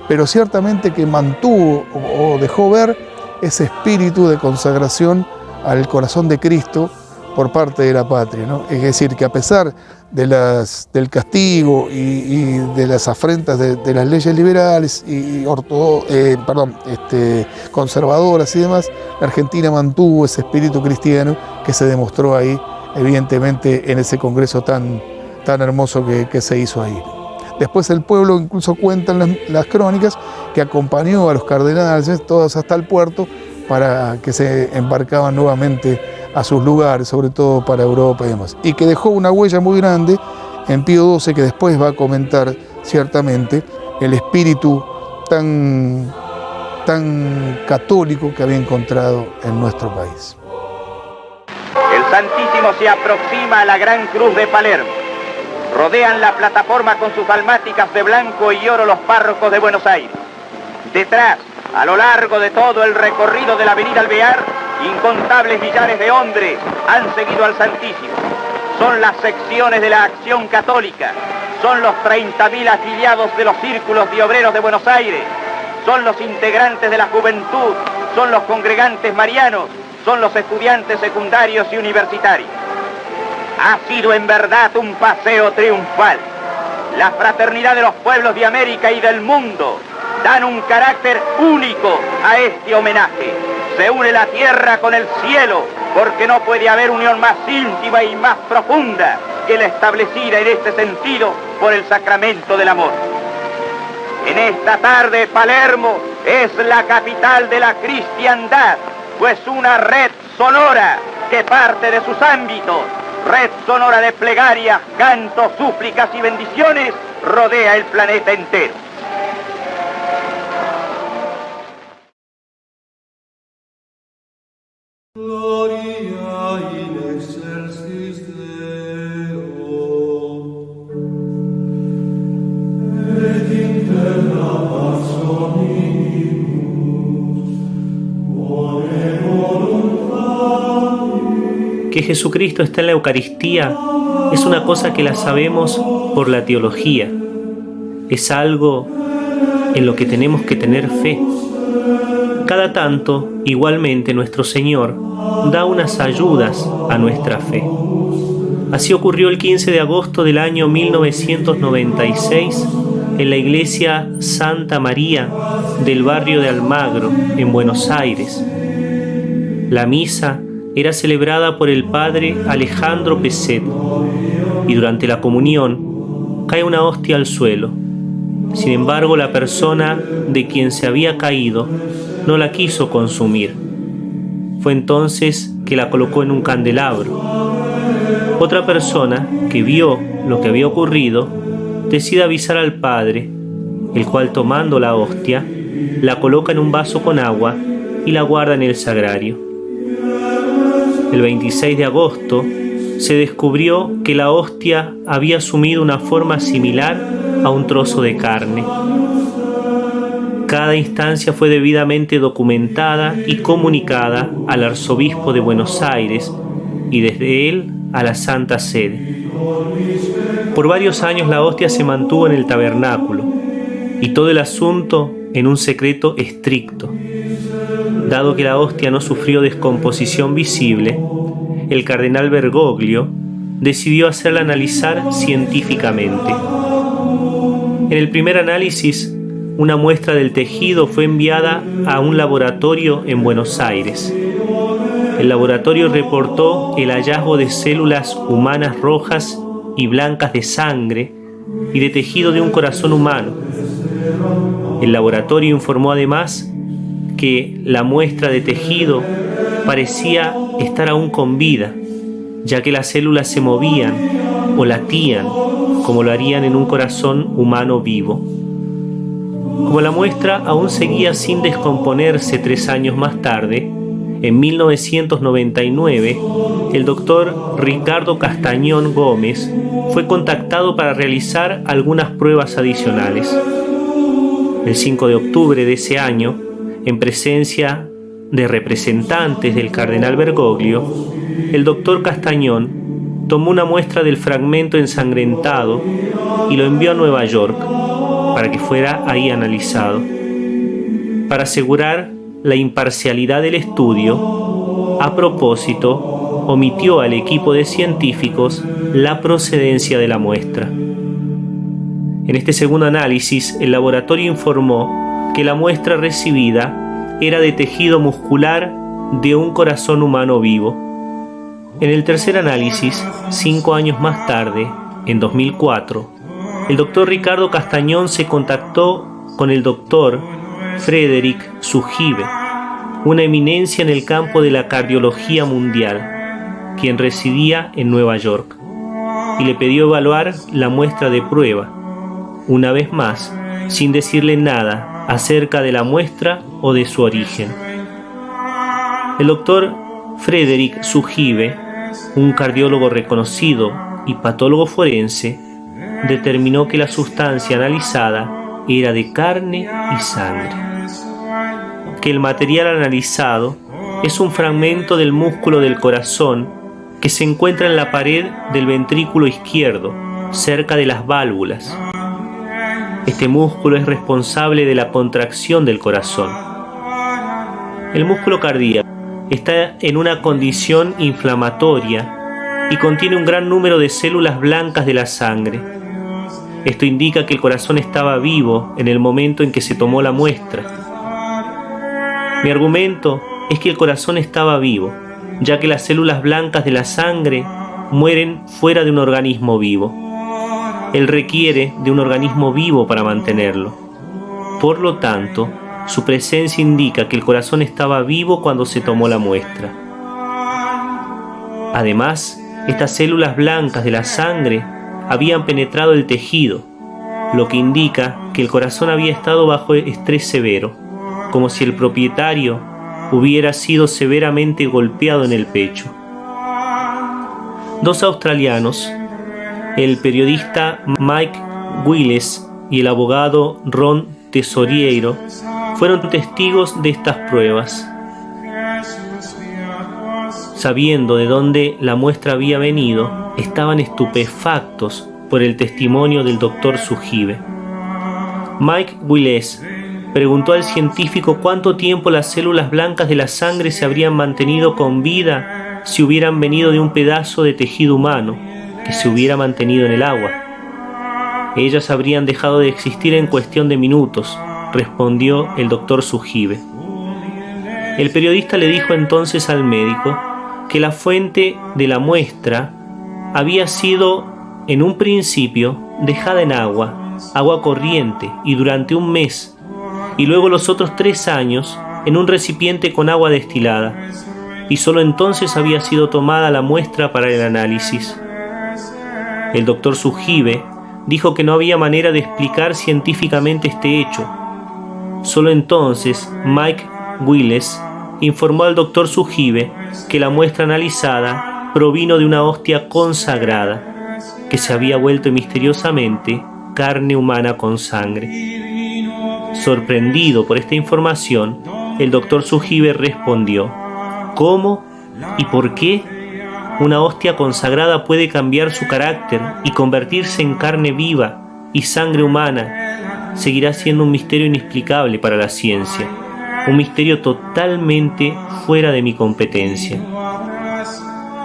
pero ciertamente que mantuvo o dejó ver ese espíritu de consagración al corazón de Cristo por parte de la patria, ¿no? Es decir, que a pesar del castigo y de las afrentas de las leyes liberales y conservadoras y demás, la Argentina mantuvo ese espíritu cristiano que se demostró ahí, evidentemente, en ese congreso tan hermoso que se hizo ahí. Después el pueblo incluso cuentan las crónicas que acompañó a los cardenales todos hasta el puerto para que se embarcaban nuevamente a sus lugares, sobre todo para Europa y demás. Y que dejó una huella muy grande en Pío XII, que después va a comentar ciertamente el espíritu tan católico que había encontrado en nuestro país. El Santísimo se aproxima a la Gran Cruz de Palermo. Rodean la plataforma con sus dalmáticas de blanco y oro los párrocos de Buenos Aires. Detrás, a lo largo de todo el recorrido de la avenida Alvear, incontables millares de hombres han seguido al Santísimo. Son las secciones de la Acción Católica, son los 30.000 afiliados de los círculos de obreros de Buenos Aires, son los integrantes de la juventud, son los congregantes marianos, son los estudiantes secundarios y universitarios. Ha sido en verdad un paseo triunfal. La fraternidad de los pueblos de América y del mundo dan un carácter único a este homenaje. Se une la tierra con el cielo, porque no puede haber unión más íntima y más profunda que la establecida en este sentido por el sacramento del amor. En esta tarde, Palermo es la capital de la cristiandad, pues una red sonora que parte de sus ámbitos, red sonora de plegarias, cantos, súplicas y bendiciones, rodea el planeta entero. Gloria in excelsis Deo, et in terra pax omnibus, bone voluntatis. Que Jesucristo está en la Eucaristía es una cosa que la sabemos por la teología. Es algo en lo que tenemos que tener fe. Cada tanto, igualmente, nuestro Señor da unas ayudas a nuestra fe. Así ocurrió el 15 de agosto del año 1996 en la iglesia Santa María del barrio de Almagro, en Buenos Aires. La misa era celebrada por el padre Alejandro Peset y durante la comunión cae una hostia al suelo. Sin embargo, la persona de quien se había caído no la quiso consumir. Fue entonces que la colocó en un candelabro. Otra persona que vio lo que había ocurrido decide avisar al padre, el cual, tomando la hostia, la coloca en un vaso con agua y la guarda en el sagrario. El 26 de agosto se descubrió que la hostia había asumido una forma similar a un trozo de carne. Cada instancia fue debidamente documentada y comunicada al arzobispo de Buenos Aires y desde él a la Santa Sede. Por varios años la hostia se mantuvo en el tabernáculo y todo el asunto en un secreto estricto. Dado que la hostia no sufrió descomposición visible, el cardenal Bergoglio decidió hacerla analizar científicamente. En el primer análisis, una muestra del tejido fue enviada a un laboratorio en Buenos Aires. El laboratorio reportó el hallazgo de células humanas rojas y blancas de sangre y de tejido de un corazón humano. El laboratorio informó además que la muestra de tejido parecía estar aún con vida, ya que las células se movían o latían como lo harían en un corazón humano vivo. Como la muestra aún seguía sin descomponerse 3 años más tarde, en 1999, el doctor Ricardo Castañón Gómez fue contactado para realizar algunas pruebas adicionales. El 5 de octubre de ese año, en presencia de representantes del cardenal Bergoglio, el doctor Castañón tomó una muestra del fragmento ensangrentado y lo envió a Nueva York para que fuera ahí analizado. Para asegurar la imparcialidad del estudio, a propósito, omitió al equipo de científicos la procedencia de la muestra. En este segundo análisis, el laboratorio informó que la muestra recibida era de tejido muscular de un corazón humano vivo. En el tercer análisis, 5 años más tarde, en 2004, el doctor Ricardo Castañón se contactó con el doctor Frédéric Sougibe, una eminencia en el campo de la cardiología mundial, quien residía en Nueva York, y le pidió evaluar la muestra de prueba, una vez más, sin decirle nada acerca de la muestra o de su origen. El doctor Frédéric Sougibe, un cardiólogo reconocido y patólogo forense, determinó que la sustancia analizada era de carne y sangre, que el material analizado es un fragmento del músculo del corazón que se encuentra en la pared del ventrículo izquierdo, cerca de las válvulas. Este músculo es responsable de la contracción del corazón. El músculo cardíaco está en una condición inflamatoria y contiene un gran número de células blancas de la sangre. Esto indica que el corazón estaba vivo en el momento en que se tomó la muestra. Mi argumento es que el corazón estaba vivo, ya que las células blancas de la sangre mueren fuera de un organismo vivo. Él requiere de un organismo vivo para mantenerlo. Por lo tanto, su presencia indica que el corazón estaba vivo cuando se tomó la muestra. Además, estas células blancas de la sangre habían penetrado el tejido, lo que indica que el corazón había estado bajo estrés severo, como si el propietario hubiera sido severamente golpeado en el pecho. 2 australianos, el periodista Mike Willis y el abogado Ron Tesoriero, fueron testigos de estas pruebas. Sabiendo de dónde la muestra había venido, estaban estupefactos por el testimonio del doctor Sougibe. Mike Willis preguntó al científico cuánto tiempo las células blancas de la sangre se habrían mantenido con vida si hubieran venido de un pedazo de tejido humano que se hubiera mantenido en el agua. Ellas habrían dejado de existir en cuestión de minutos, respondió el doctor Sougibe. El periodista le dijo entonces al médico que la fuente de la muestra había sido, en un principio, dejada en agua corriente, y durante un mes, y luego los otros 3 años en un recipiente con agua destilada, y solo entonces había sido tomada la muestra para el análisis. El doctor Sougibe dijo que no había manera de explicar científicamente este hecho. Solo entonces Mike Willis informó al doctor Sougibe que la muestra analizada provino de una hostia consagrada, que se había vuelto misteriosamente carne humana con sangre. Sorprendido por esta información, el doctor Sougibe respondió: ¿cómo y por qué una hostia consagrada puede cambiar su carácter y convertirse en carne viva y sangre humana? Seguirá siendo un misterio inexplicable para la ciencia, un misterio totalmente fuera de mi competencia.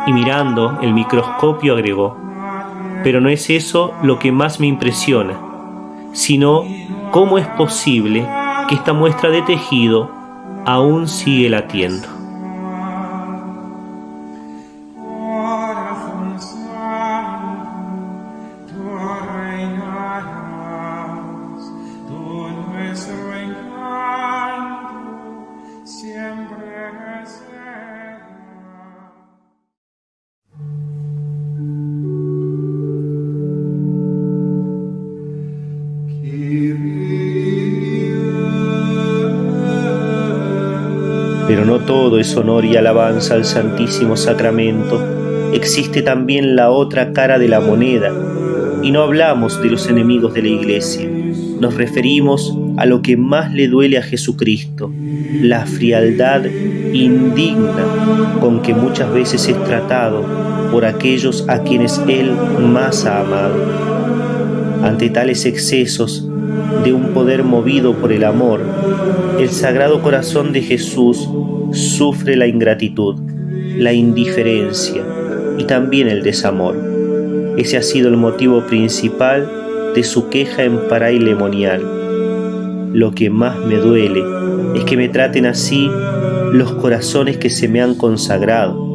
Y mirando el microscopio agregó: pero no es eso lo que más me impresiona, sino cómo es posible que esta muestra de tejido aún sigue latiendo. Pero no todo es honor y alabanza al Santísimo Sacramento. Existe también la otra cara de la moneda, y no hablamos de los enemigos de la Iglesia. Nos referimos a lo que más le duele a Jesucristo, la frialdad indigna con que muchas veces es tratado por aquellos a quienes Él más ha amado. Ante tales excesos de un poder movido por el amor, el Sagrado Corazón de Jesús sufre la ingratitud. la indiferencia y también el desamor. Ese ha sido el motivo principal de su queja en parailemonial. Lo que más me duele es que me traten así los corazones que se me han consagrado.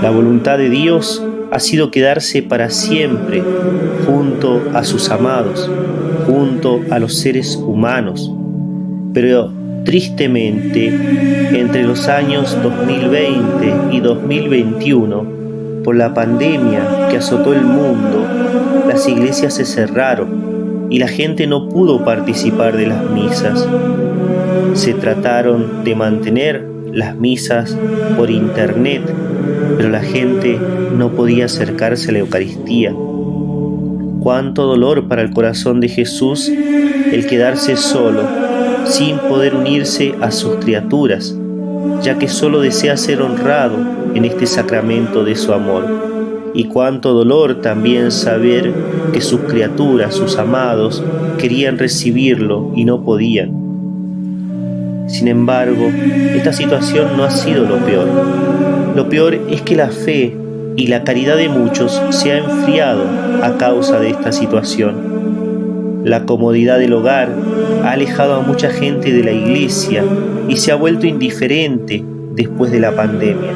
La voluntad de Dios ha sido quedarse para siempre junto a sus amados, junto a los seres humanos. Pero tristemente, entre los años 2020 y 2021, por la pandemia que azotó el mundo, las iglesias se cerraron y la gente no pudo participar de las misas. Se trataron de mantener las misas por internet, pero la gente no podía acercarse a la Eucaristía. Cuánto dolor para el corazón de Jesús el quedarse solo, sin poder unirse a sus criaturas, ya que solo desea ser honrado en este sacramento de su amor. Y cuánto dolor también saber que sus criaturas, sus amados, querían recibirlo y no podían. Sin embargo, esta situación no ha sido lo peor. Lo peor es que la fe y la caridad de muchos se ha enfriado a causa de esta situación. La comodidad del hogar ha alejado a mucha gente de la iglesia y se ha vuelto indiferente después de la pandemia.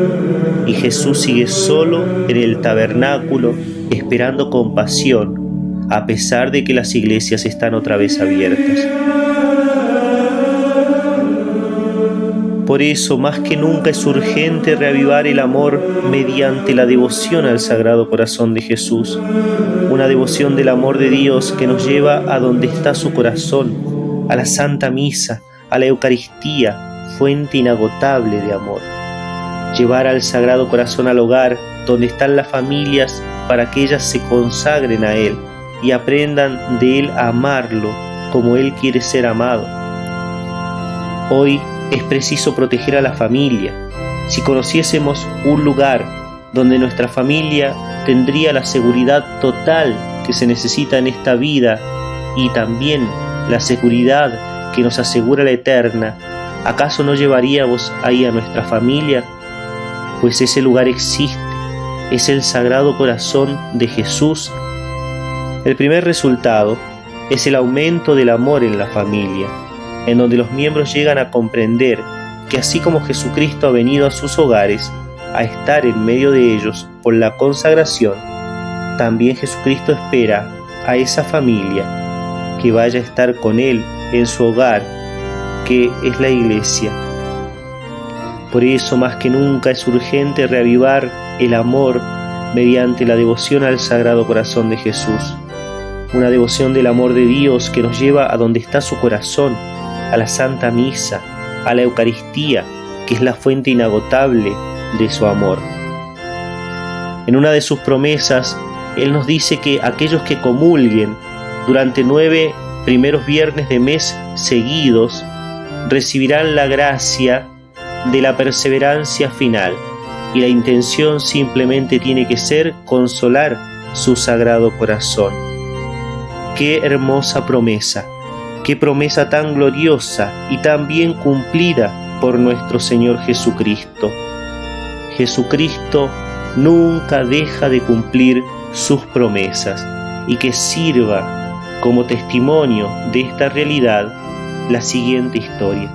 Y Jesús sigue solo en el tabernáculo esperando compasión, a pesar de que las iglesias están otra vez abiertas. Por eso, más que nunca es urgente reavivar el amor mediante la devoción al Sagrado Corazón de Jesús, una devoción del amor de Dios que nos lleva a donde está su corazón, a la Santa Misa, a la Eucaristía, fuente inagotable de amor. Llevar al Sagrado Corazón al hogar, donde están las familias, para que ellas se consagren a Él y aprendan de Él a amarlo como Él quiere ser amado. Hoy es preciso proteger a la familia. Si conociésemos un lugar donde nuestra familia tendría la seguridad total que se necesita en esta vida y también la seguridad que nos asegura la eterna, ¿acaso no llevaríamos ahí a nuestra familia? Pues ese lugar existe, es el Sagrado Corazón de Jesús. El primer resultado es el aumento del amor en la familia, en donde los miembros llegan a comprender que así como Jesucristo ha venido a sus hogares a estar en medio de ellos por la consagración, también Jesucristo espera a esa familia que vaya a estar con Él en su hogar, que es la iglesia. Por eso, más que nunca, es urgente reavivar el amor mediante la devoción al Sagrado Corazón de Jesús, una devoción del amor de Dios que nos lleva a donde está su corazón, a la Santa Misa, a la Eucaristía, que es la fuente inagotable de su amor. En una de sus promesas, Él nos dice que aquellos que comulguen durante 9 primeros viernes de mes seguidos recibirán la gracia de la perseverancia final, y la intención simplemente tiene que ser consolar su Sagrado Corazón. ¡Qué hermosa promesa! ¡Qué promesa tan gloriosa y tan bien cumplida por nuestro Señor Jesucristo! Jesucristo nunca deja de cumplir sus promesas, y que sirva como testimonio de esta realidad la siguiente historia.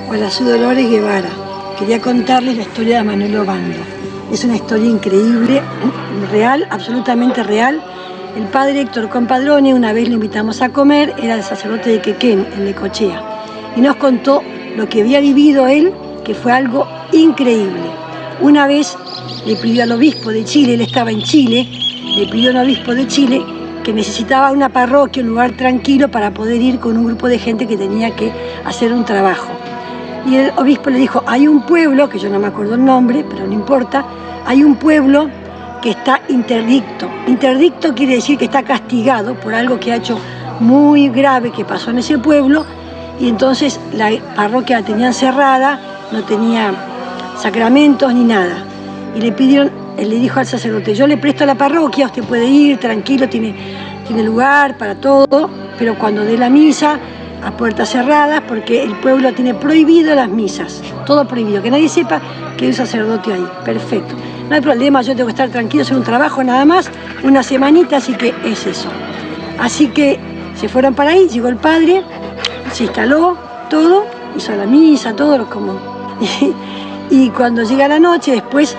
Hola, soy Dolores Guevara. quería contarles la historia de Manuel Obando. Es una historia increíble, real, absolutamente real. El padre Héctor Compadrone, una vez lo invitamos a comer, era el sacerdote de Quequén, en Necochea, y nos contó lo que había vivido él, que fue algo increíble. Una vez le pidió al obispo de Chile, él estaba en Chile, le pidió al obispo de Chile que necesitaba una parroquia, un lugar tranquilo para poder ir con un grupo de gente que tenía que hacer un trabajo. Y el obispo le dijo, hay un pueblo, que yo no me acuerdo el nombre, pero no importa, hay un pueblo que está interdicto. Interdicto quiere decir que está castigado por algo que ha hecho muy grave que pasó en ese pueblo, y entonces la parroquia la tenían cerrada, no tenía sacramentos ni nada. Y le pidieron, él le dijo al sacerdote, yo le presto la parroquia, usted puede ir tranquilo, tiene lugar para todo, pero cuando dé la misa, a puertas cerradas, porque el pueblo tiene prohibido las misas, todo prohibido, que nadie sepa que hay un sacerdote ahí. Perfecto, no hay problema, yo tengo que estar tranquilo, hacer un trabajo nada más, una semanita, así que es eso. Así que se fueron para ahí, llegó el padre, se instaló todo, hizo la misa, todo lo común. Y cuando llega la noche, después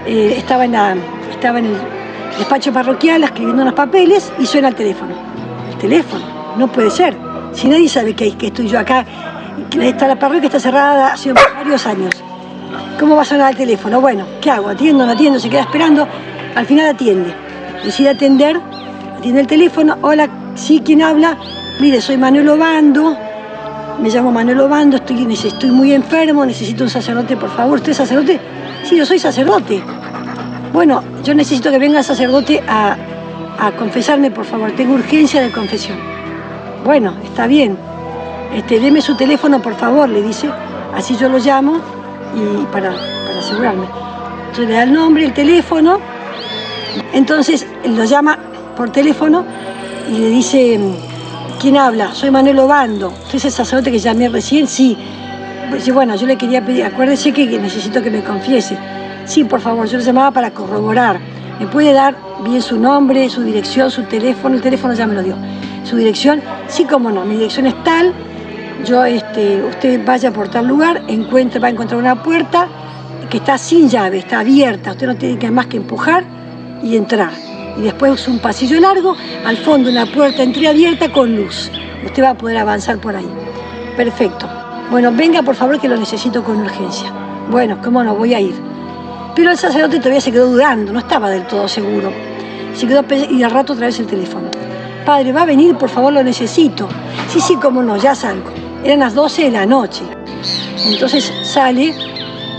estaba en el despacho parroquial escribiendo unos papeles y suena el teléfono. El teléfono, no puede ser. Si nadie sabe que estoy yo acá, que la parroquia está cerrada hace varios años. ¿Cómo va a sonar el teléfono? Bueno, ¿qué hago? ¿Atiendo, no atiendo? Se queda esperando. Al final atiende. Decide atender, atiende el teléfono. Hola, ¿sí? ¿Quién habla? Mire, soy Manuel Obando. Me llamo Manuel Obando, estoy muy enfermo, necesito un sacerdote, por favor. ¿Usted es sacerdote? Sí, yo soy sacerdote. Bueno, yo necesito que venga el sacerdote a confesarme, por favor. Tengo urgencia de confesión. Bueno, está bien. Deme su teléfono, por favor, le dice. Así yo lo llamo y para asegurarme. Entonces le da el nombre, el teléfono. Entonces él lo llama por teléfono y le dice, ¿quién habla? Soy Manuel Obando. ¿Usted es el sacerdote que llamé recién? Sí. Bueno, yo le quería pedir, acuérdese que necesito que me confiese. Sí, por favor, yo le llamaba para corroborar. ¿Me puede dar bien su nombre, su dirección, su teléfono? El teléfono ya me lo dio. ¿Su dirección? Sí, cómo no. Mi dirección es tal. Usted vaya por tal lugar, va a encontrar una puerta que está sin llave, está abierta. Usted no tiene más que empujar y entrar. Y después un pasillo largo, al fondo una puerta entreabierta con luz. Usted va a poder avanzar por ahí. Perfecto. Bueno, venga por favor que lo necesito con urgencia. Bueno, cómo no, voy a ir. Pero el sacerdote todavía se quedó dudando, no estaba del todo seguro. Se quedó y al rato otra vez el teléfono. Padre, ¿va a venir? Por favor, lo necesito. Sí, cómo no, ya salgo. Eran las 12 de la noche. Entonces sale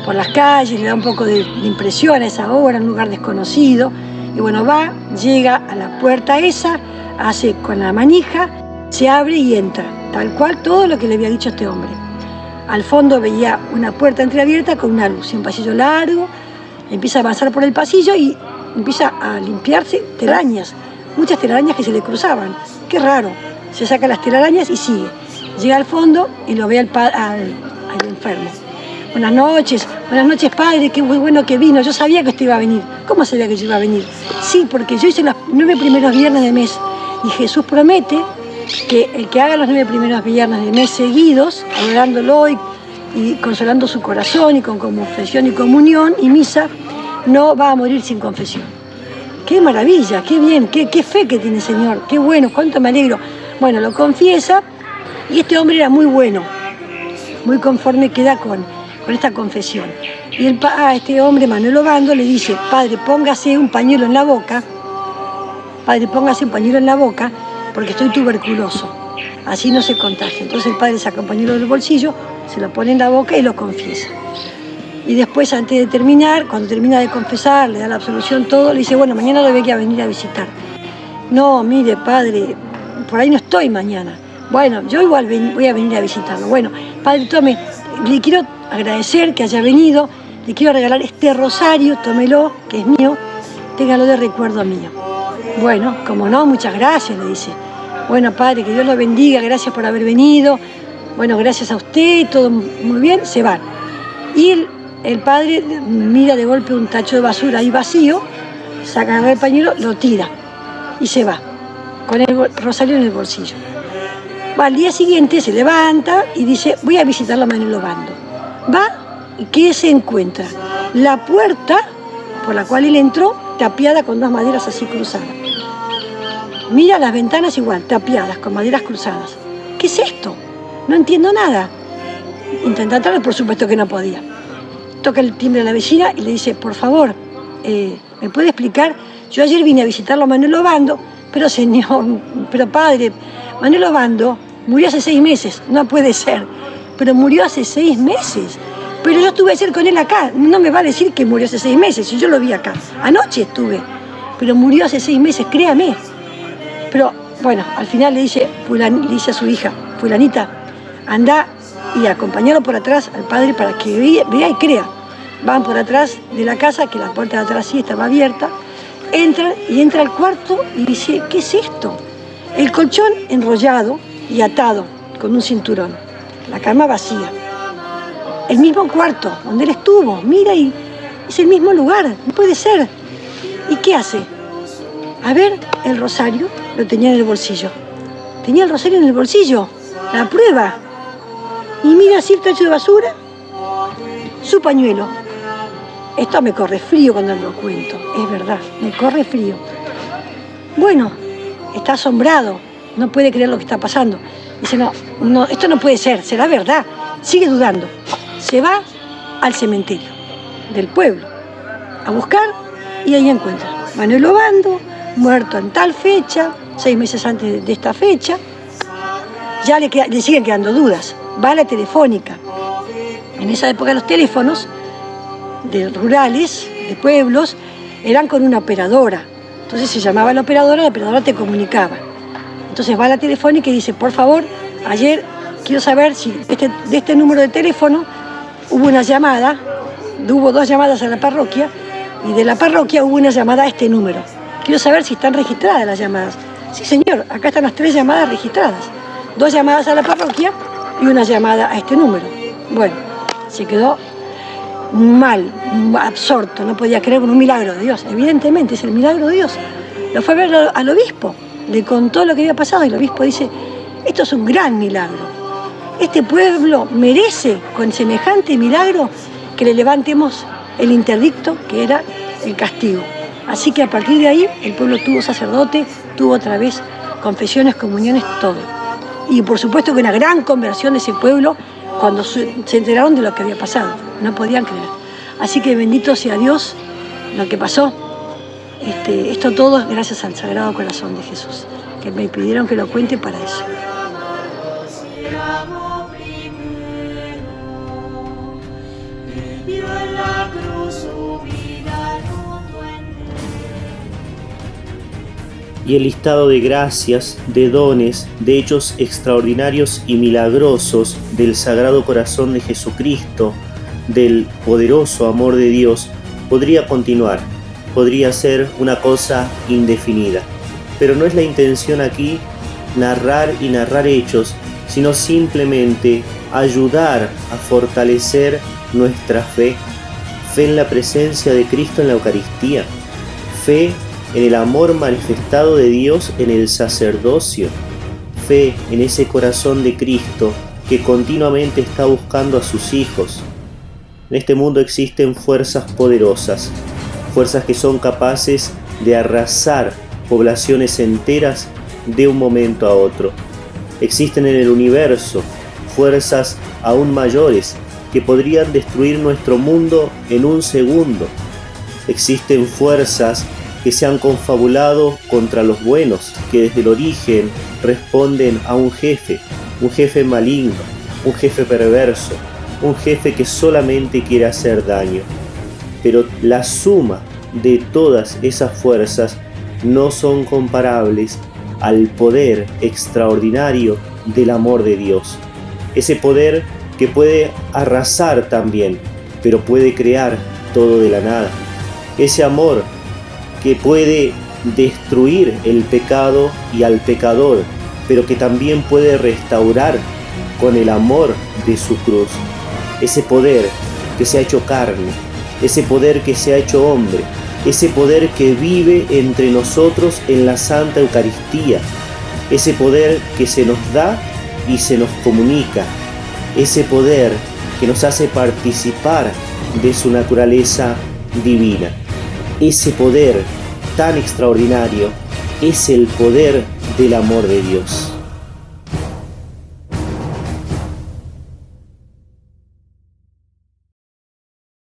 por las calles, le da un poco de impresión a esa hora, en un lugar desconocido. Y bueno, llega a la puerta esa, hace con la manija, se abre y entra. Tal cual todo lo que le había dicho este hombre. Al fondo veía una puerta entreabierta con una luz y un pasillo largo. Empieza a avanzar por el pasillo y empieza a limpiarse telarañas. Muchas telarañas que se le cruzaban. Qué raro. Se saca las telarañas y sigue. Llega al fondo y lo ve al enfermo. Buenas noches, padre, qué muy bueno que vino. Yo sabía que usted iba a venir. ¿Cómo sabía que yo iba a venir? Sí, porque yo hice los 9 primeros viernes de mes y Jesús promete que el que haga los 9 primeros viernes de mes seguidos, adorándolo y consolando su corazón y con confesión y comunión y misa, no va a morir sin confesión. ¡Qué maravilla! ¡Qué bien! ¡Qué fe que tiene el Señor! ¡Qué bueno! ¡Cuánto me alegro! Bueno, lo confiesa y este hombre era muy bueno, muy conforme queda con esta confesión. Y este hombre, Manuel Obando, le dice, padre, póngase un pañuelo en la boca, porque estoy tuberculoso, así no se contagia. Entonces el padre saca un pañuelo del bolsillo, se lo pone en la boca y lo confiesa. Y después, antes de terminar, cuando termina de confesar, le da la absolución, todo, le dice, bueno, mañana lo voy a venir a visitar. No, mire, padre, por ahí no estoy mañana. Bueno, yo igual voy a venir a visitarlo. Bueno, padre, tome, le quiero agradecer que haya venido, le quiero regalar este rosario, tómelo, que es mío, téngalo de recuerdo mío. Bueno, como no, muchas gracias, le dice. Bueno, padre, que Dios lo bendiga, gracias por haber venido. Bueno, gracias a usted, todo muy bien, se van. Y el padre mira de golpe un tacho de basura ahí vacío, saca el pañuelo, lo tira y se va, con el rosario en el bolsillo. Al día siguiente se levanta y dice, voy a visitar a Manuel Obando. Va ¿Y qué se encuentra? La puerta por la cual él entró, tapiada con 2 maderas así cruzadas. Mira las ventanas igual, tapiadas, con maderas cruzadas. ¿Qué es esto? No entiendo nada. Intenta entrar, por supuesto que no podía. Toca el timbre de la vecina y le dice, por favor, ¿me puede explicar? Yo ayer vine a visitarlo a Manuel Obando, pero señor, pero padre, Manuel Obando murió hace 6 meses. No puede ser, pero murió hace 6 meses. Pero yo estuve ayer con él acá, no me va a decir que murió hace 6 meses, si yo lo vi acá. Anoche estuve, pero murió hace 6 meses, créame. Pero bueno, al final le dice a su hija, fulanita, anda y acompañarlo por atrás al padre para que vea y crea. Van por atrás de la casa, que la puerta de atrás sí estaba abierta, entra al cuarto y dice, ¿qué es esto? El colchón enrollado y atado con un cinturón, la cama vacía. El mismo cuarto donde él estuvo, mira, y es el mismo lugar, no puede ser. ¿Y qué hace? A ver, el rosario lo tenía en el bolsillo. Tenía el rosario en el bolsillo, la prueba. Y mira así el tacho de basura, su pañuelo. Esto me corre frío cuando lo cuento, es verdad, me corre frío. Bueno, está asombrado, no puede creer lo que está pasando. Dice, no, esto no puede ser, será verdad. Sigue dudando. Se va al cementerio del pueblo a buscar y ahí encuentra Manuel Obando, muerto en tal fecha, 6 meses antes de esta fecha. Ya le siguen quedando dudas. Va a la telefónica. En esa época los teléfonos de rurales, de pueblos, eran con una operadora. Entonces se llamaba la operadora te comunicaba. Entonces va a la telefónica y dice, por favor, ayer quiero saber si de este número de teléfono hubo 2 llamadas a la parroquia y de la parroquia hubo una llamada a este número. Quiero saber si están registradas las llamadas. Sí, señor, acá están las 3 llamadas registradas. 2 llamadas a la parroquia y una llamada a este número. Bueno, se quedó mal, absorto, no podía creer con un milagro de Dios. Evidentemente es el milagro de Dios. Lo fue a ver al obispo, le contó lo que había pasado y el obispo dice, esto es un gran milagro. Este pueblo merece, con semejante milagro, que le levantemos el interdicto, que era el castigo. Así que a partir de ahí, el pueblo tuvo sacerdote, tuvo otra vez confesiones, comuniones, todo. Y por supuesto que una gran conversión de ese pueblo cuando se enteraron de lo que había pasado. No podían creer. Así que bendito sea Dios lo que pasó. Esto todo es gracias al Sagrado Corazón de Jesús, que me pidieron que lo cuente para eso. Y el listado de gracias, de dones, de hechos extraordinarios y milagrosos del Sagrado Corazón de Jesucristo, del poderoso amor de Dios, podría continuar, podría ser una cosa indefinida. Pero no es la intención aquí narrar hechos, sino simplemente ayudar a fortalecer nuestra fe en la presencia de Cristo en la Eucaristía, fe en el amor manifestado de Dios en el sacerdocio, fe en ese corazón de Cristo que continuamente está buscando a sus hijos. En este mundo existen fuerzas poderosas, fuerzas que son capaces de arrasar poblaciones enteras de un momento a otro. Existen en el universo fuerzas aún mayores que podrían destruir nuestro mundo en un segundo. Existen fuerzas que se han confabulado contra los buenos, que desde el origen responden a un jefe maligno, un jefe perverso, un jefe que solamente quiere hacer daño. Pero la suma de todas esas fuerzas no son comparables al poder extraordinario del amor de Dios. Ese poder que puede arrasar también, pero puede crear todo de la nada. Ese amor que puede destruir el pecado y al pecador, pero que también puede restaurar con el amor de su cruz. Ese poder que se ha hecho carne, ese poder que se ha hecho hombre, ese poder que vive entre nosotros en la Santa Eucaristía, ese poder que se nos da y se nos comunica, ese poder que nos hace participar de su naturaleza divina. Ese poder tan extraordinario es el poder del amor de Dios.